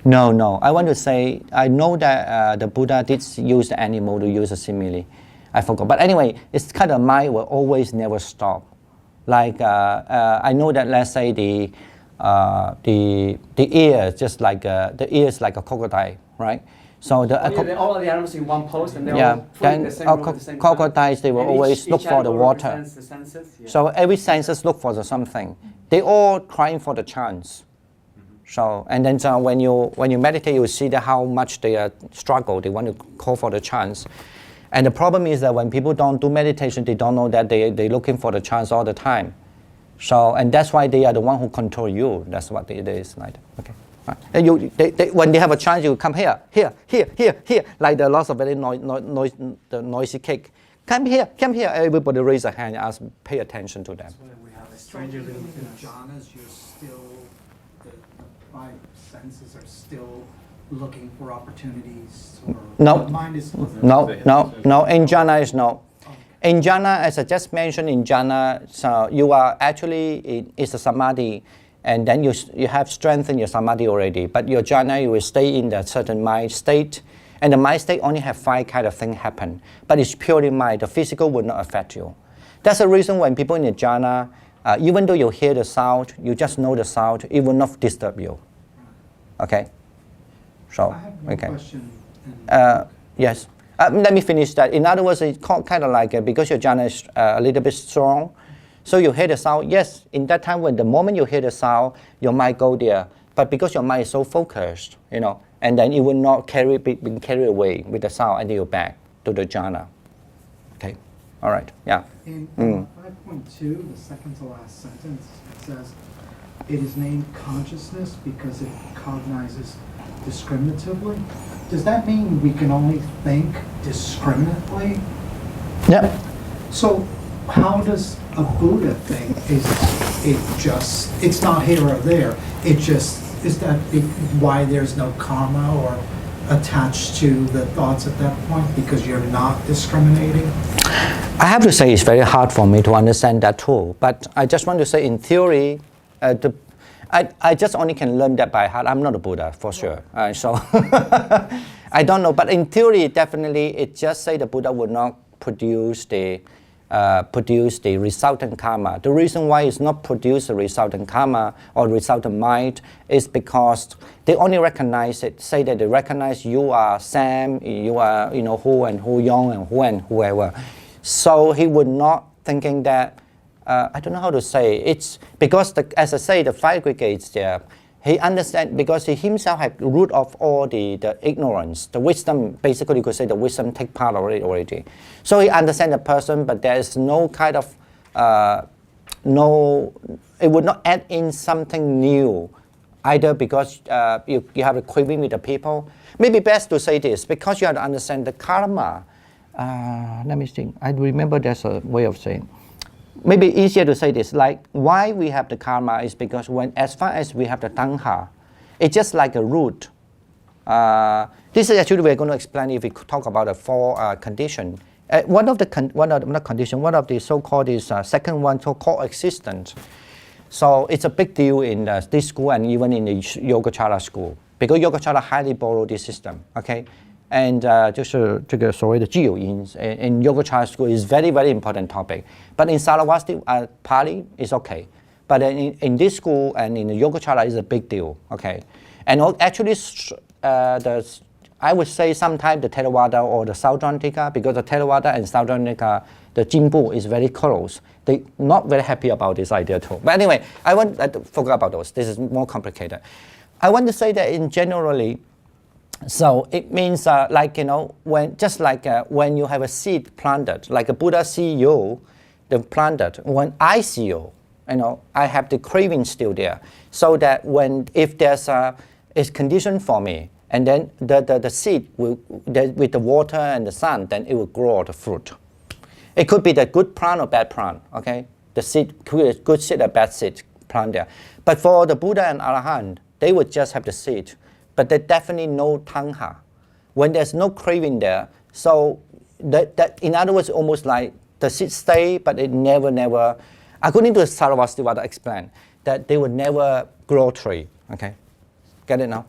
Speaker 1: No. I want to say, I know that the Buddha did use the animal to use a simile. I forgot. But anyway, it's kind of mind will always never stop. Like, I know that, let's say, the ear, just like, the ear is like a crocodile, right? So
Speaker 2: all of the animals in one pose, and they're all
Speaker 1: then
Speaker 2: the same room at the same time.
Speaker 1: crocodiles, they will
Speaker 2: And
Speaker 1: always look
Speaker 2: each
Speaker 1: for the
Speaker 2: animal
Speaker 1: water.
Speaker 2: represents the senses. Yeah.
Speaker 1: So every senses look for something. They all crying for the chance. So, and then when you meditate, you see how much they struggle. They want to call for the chance. And the problem is that when people don't do meditation, they don't know that they're looking for the chance all the time. So, and that's why they are the one who control you. That's what it is like. Okay. Right. And when they have a chance, you come here, like the lots of very the noisy cake. Come here. Everybody raise a hand and ask, pay attention to them.
Speaker 2: That's why we have a stranger living
Speaker 4: In
Speaker 2: within us.
Speaker 4: jhanas, you're still, the 5 senses are still looking for opportunities, or
Speaker 1: No.
Speaker 4: the mind is.
Speaker 1: No. In jhana is no. In jhana, as I just mentioned, in jhana, so you are actually, it's a samadhi, and then you have strength in your samadhi already, but your jhana, you will stay in the certain mind state, and the mind state only have 5 kind of things happen, but it's purely mind. The physical will not affect you. That's the reason when people in the jhana, even though you hear the sound, you just know the sound, it will not disturb you. Okay? So,
Speaker 4: I have one question.
Speaker 1: yes. Let me finish that. In other words, it's kind of like because your jhana is a little bit strong, so you hear the sound. Yes, in that time, when the moment you hear the sound, your mind go there. But because your mind is so focused, you know, and then it will not be carried away with the sound until you're back to the jhana. Okay. All right. Yeah.
Speaker 4: In 5.2, the second to last sentence, it says, it is named consciousness because it cognizes discriminatively. Does that mean we can only think discriminately?
Speaker 1: Yeah.
Speaker 4: So how does a Buddha think? It's not here or there. Is that why there's no karma or attached to the thoughts at that point, because you're not discriminating?
Speaker 1: I have to say it's very hard for me to understand that too, but I just want to say in theory, I just only can learn that by heart. I'm not a Buddha for sure, so I don't know. But in theory, definitely, it just say the Buddha would not produce the resultant karma. The reason why it's not produce the resultant karma or resultant mind is because they only recognize it. Say that they recognize you are Sam, you are who and who Young and who and whoever. So he would not thinking that. I don't know how to say. It's because, as I say, the 5 aggregates there, he understands because he himself had root of all the ignorance, the wisdom, basically you could say the wisdom take part of it already. So he understands the person, but there is no kind of, it would not add in something new, either because you have a craving with the people. Maybe best to say this, because you have to understand the karma. Let me think. I remember there's a way of saying. Maybe easier to say this, like why we have the karma is because as far as we have the tanha, it's just like a root. This is actually we're going to explain if we talk about the 4 conditions. One of the so-called is second one, so-called existence. So it's a big deal in this school and even in the Yogacara school, because Yogacara highly borrow this system. Okay. And 就是这个所谓的具有因 in Yogacara school is very, very important topic. But in Saravasti Pali is okay. But in this school and in the Yogacara is a big deal. Okay. And actually, I would say sometimes the Theravada or the Sautrantika, because the Theravada and Sautrantika, the Jimbu is very close. They're not very happy about this idea too. But anyway, I want to forget about those. This is more complicated. I want to say that in generally, so it means when you have a seed planted, like a Buddha see you, the planted. When I see you, I have the craving still there. So that if there's is condition for me, and then the seed will with the water and the sun, then it will grow the fruit. It could be the good plant or bad plant. Okay, the seed could be a good seed or bad seed plant there. But for the Buddha and Arahant, they would just have the seed. But there's definitely no tanha. When there's no craving there, so that in other words, almost like the seed stay, but it never, according to Sarvastivada explain, that they would never grow tree. Okay, get it now?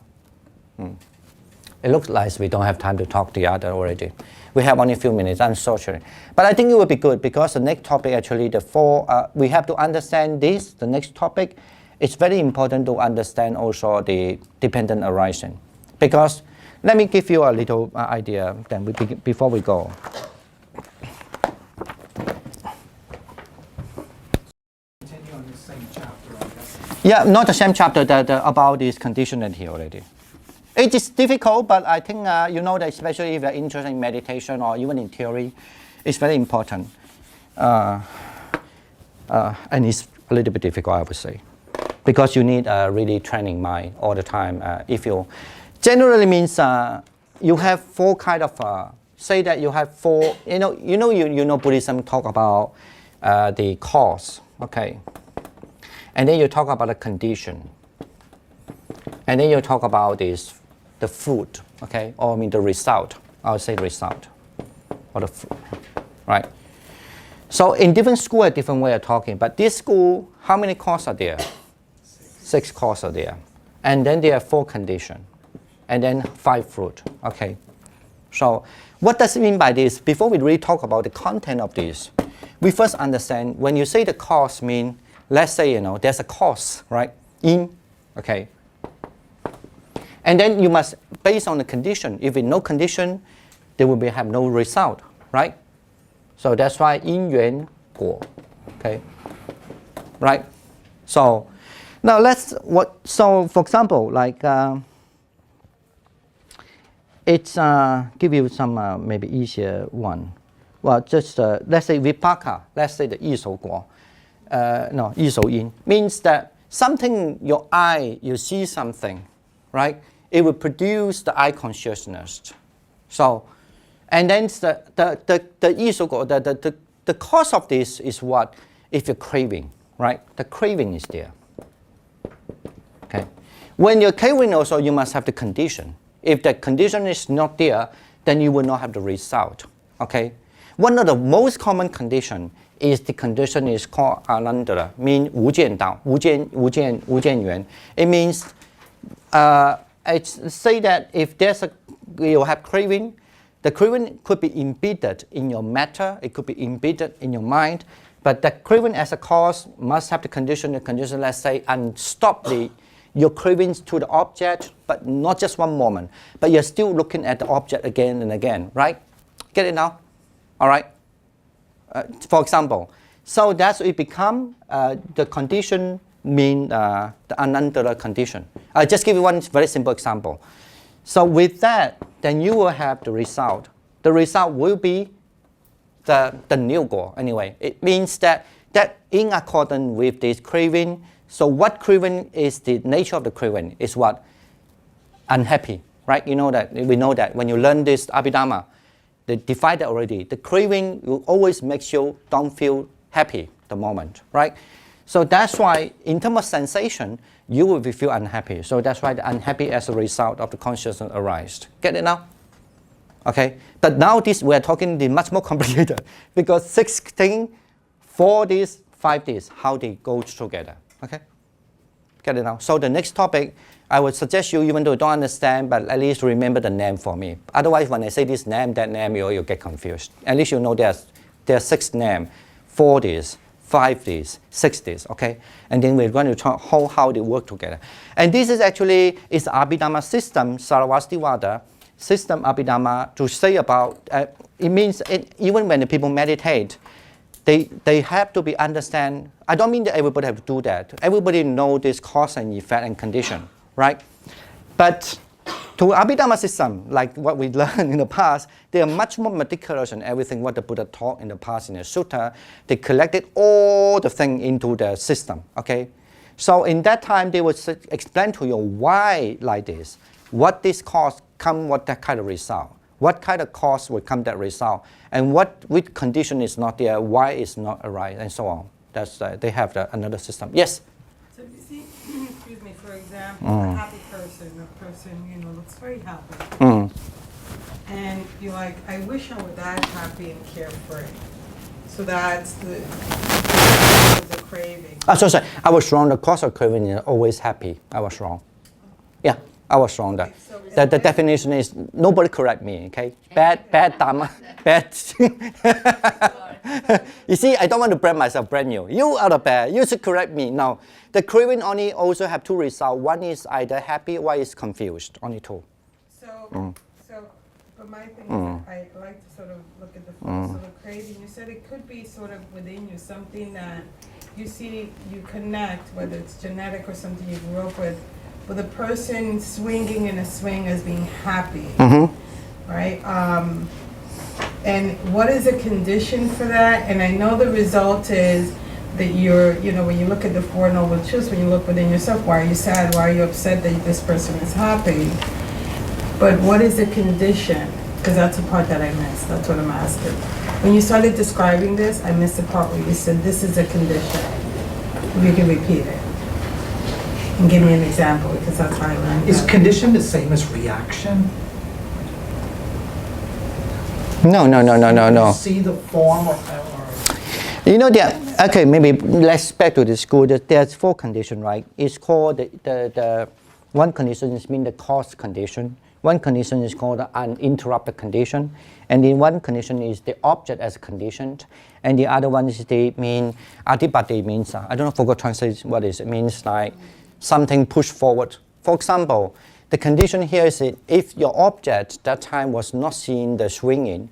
Speaker 1: It looks like we don't have time to talk the other already. We have only a few minutes, I'm so sorry. But I think it will be good because the next topic actually, we have to understand this, the next topic. It's very important to understand also the dependent arising. Because, let me give you a little idea then before we go.
Speaker 4: Continue on the same chapter, I guess.
Speaker 1: Yeah, not the same chapter about this conditioning here already. It is difficult, but I think that especially if you're interested in meditation or even in theory, it's very important. And it's a little bit difficult, I would say. Because you need really training mind all the time. If you generally means you have 4 kind of say that you have 4. Buddhism talk about the cause, okay, and then you talk about the condition, and then you talk about the fruit, okay, or the result. I'll say result or the fruit, right? So in different school, a different way of talking. But this school, how many causes are there? 6 cause are there. And then there are 4 conditions. And then 5 fruit. Okay. So what does it mean by this? Before we really talk about the content of this, we first understand when you say the cause mean, let's say, there's a cause, right? In, okay. And then you must, based on the condition, if in no condition, there will have no result, right? So that's why yin yuan guo, okay? Right? So now so for example, like, it's give you some maybe easier one. Well, just let's say vipaka, let's say the yi shou guo, yi shou yin, means that something, your eye, you see something, right? It will produce the eye consciousness. So, and then the yi shou guo, the cause of this is what? If you're craving, right? The craving is there. Okay. When you're craving also, you must have the condition. If the condition is not there, then you will not have the result. Okay. One of the most common condition is the condition is called anandara, mean 无间道, 无间缘. It means it's say that if you have craving, the craving could be embedded in your matter, it could be embedded in your mind, but the craving as a cause must have the condition, let's say, and stop your cravings to the object, but not just one moment, but you're still looking at the object again and again, right? Get it now? All right? For example, so that's it become the condition mean the anandara condition. I'll just give you one very simple example. So with that, then you will have the result. The result will be the new goal anyway. It means that in accordance with this craving, so what craving is the nature of the craving is what? Unhappy, right? You know that, we know that when you learn this Abhidharma, they define that already. The craving will always make you don't feel happy the moment, right? So that's why in terms of sensation, you will feel unhappy. So that's why the unhappy as a result of the consciousness arises. Get it now? Okay. But now this we are talking the much more complicated because 6 things, 4 days, 5 days, how they go together. Okay. Get it now? So the next topic, I would suggest you, even though you don't understand, but at least remember the name for me. Otherwise, when I say this name, that name, you'll get confused. At least you know there are 6 names, 4 days, 5 days, 6 days, okay? And then we're going to talk how they work together. And this is actually is Abhidharma system, Sarvastivada system Abhidharma to say about, it means even when the people meditate, they have to be understand. I don't mean that everybody have to do that. Everybody know this cause and effect and condition, right? But to Abhidharma system, like what we learned in the past, they are much more meticulous in everything what the Buddha taught in the past in the sutta. They collected all the thing into the system, okay? So in that time, they would explain to you why like this, what this cause come, what that kind of result. What kind of cause will come that result, and which condition is not there, why it's not arise, and so on. That's they have another system. Yes.
Speaker 6: So you see, excuse me, for example, a happy person, looks very happy, and you're like, I wish I were that happy and carefree. So that's the craving.
Speaker 1: Sorry, I was wrong. The cause of craving is always happy. I was wrong. Yeah. I was wrong there. The definition is, nobody correct me, okay? Bad dhamma, bad. You see, I don't want to brand myself brand new. You are the bad, you should correct me. Now, the craving only also have 2 results. One is either happy, one is confused, only 2.
Speaker 6: But my thing is, I like to sort of look at the full sort of craving. You said it could be sort of within you, something that you see, you connect, whether it's genetic or something you grew up with a person swinging in a swing as being happy, right? And what is a condition for that? And I know the result is that you're, when you look at the 4 noble truths, when you look within yourself, why are you sad? Why are you upset that this person is happy? But what is the condition? Because that's the part that I missed. That's what I'm asking. When you started describing this, I missed the part where you said this is a condition. If you can repeat it. And give me an example, because that's how I learned.
Speaker 4: Is condition the same as reaction?
Speaker 1: No.
Speaker 4: See the form or
Speaker 1: You know that, okay, maybe let's back to the school. There's 4 conditions, right? It's called the one condition is mean the cause condition. One condition is called the uninterrupted condition. And the one condition is the object as a condition. And the other one is the mean, adipati means, I don't know, forgot to translate what it means like something pushed forward. For example, the condition here is that if your object that time was not seeing the swinging,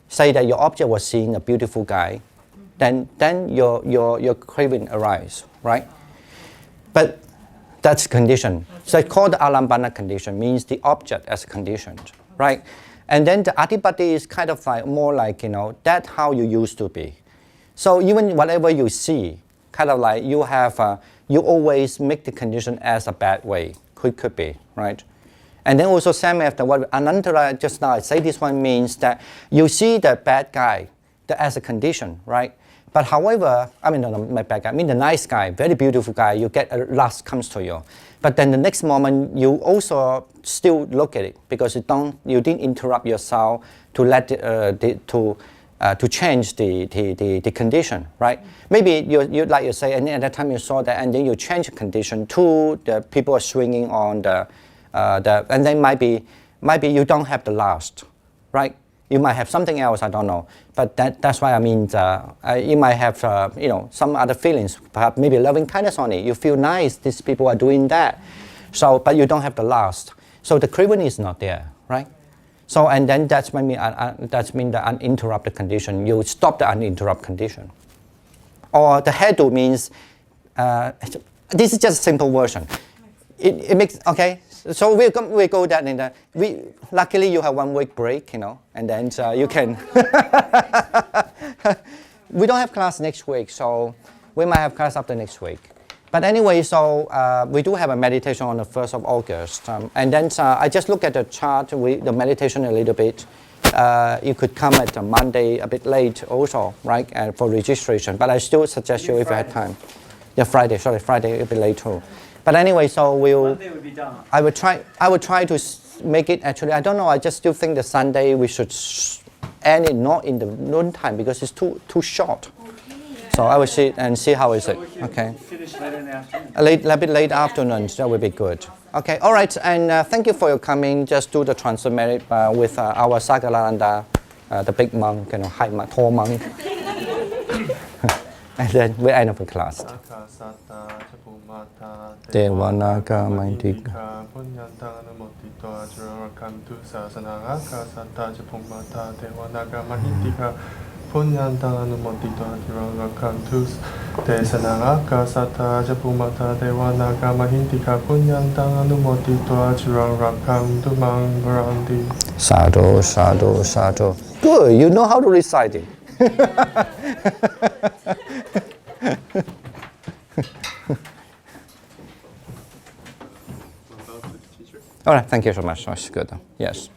Speaker 1: say that your object was seeing a beautiful guy, then your craving arises, right? But that's condition. So it's called the alambana condition, means the object as a condition, right? And then the adipati is kind of like more like, you know, that's how you used to be. So even whatever you see, kind of like you have, you always make the condition as a bad way, could be, right? And then also same after what Anantara just now I say, this one means that you see the bad guy as a condition, right? But however, I mean, no, not bad guy, I mean the nice guy, very beautiful guy, you get a lust comes to you. But then the next moment, you also still look at it because you didn't interrupt yourself to let to change the condition, right? Maybe you like you say, and at that time you saw that, and then you change the condition to the people are swinging on and then might be you don't have the lust, right? You might have something else, I don't know. But that's why I mean, you might have, you know, some other feelings, perhaps maybe loving kindness on it. You feel nice, these people are doing that. So, but you don't have the lust. So the craving is not there, right? So, and then that's mean the uninterrupted condition. You stop the uninterrupted condition. Or the hairdo means, this is just a simple version. It makes, okay, so we go that in the, luckily you have 1 week break, you know, and then you can, we don't have class next week, so we might have class after next week. But anyway, so we do have a meditation on the 1st of August. And then I just look at the chart, the meditation a little bit. You could come at Monday a bit late also, right, for registration. But I still suggest you if you had time. Yeah, Friday a bit late too. But anyway, so
Speaker 2: Monday will be done.
Speaker 1: I would try to make it actually, I don't know, I just still think the Sunday we should end it not in the noon time because it's too short. So I will see how is it. Okay.
Speaker 2: Finish later in the afternoon.
Speaker 1: A bit late afternoon, that would be good. Okay, all right, and thank you for your coming. Just do the transfer merit with our Sagalananda, the big monk, you know, high monk, tall monk. And then we end up the class. Devanaga Mandika.
Speaker 8: Punyantang Anumotita Tiranakantus Desanaka Sata Japumata Devanaga Mahintika Punyantang Anumotita Tiranakantu Mangarandi.
Speaker 1: Sadhu, sadhu, sadhu. Good, you know how to recite it. All right, thank you so much. That's good. Yes.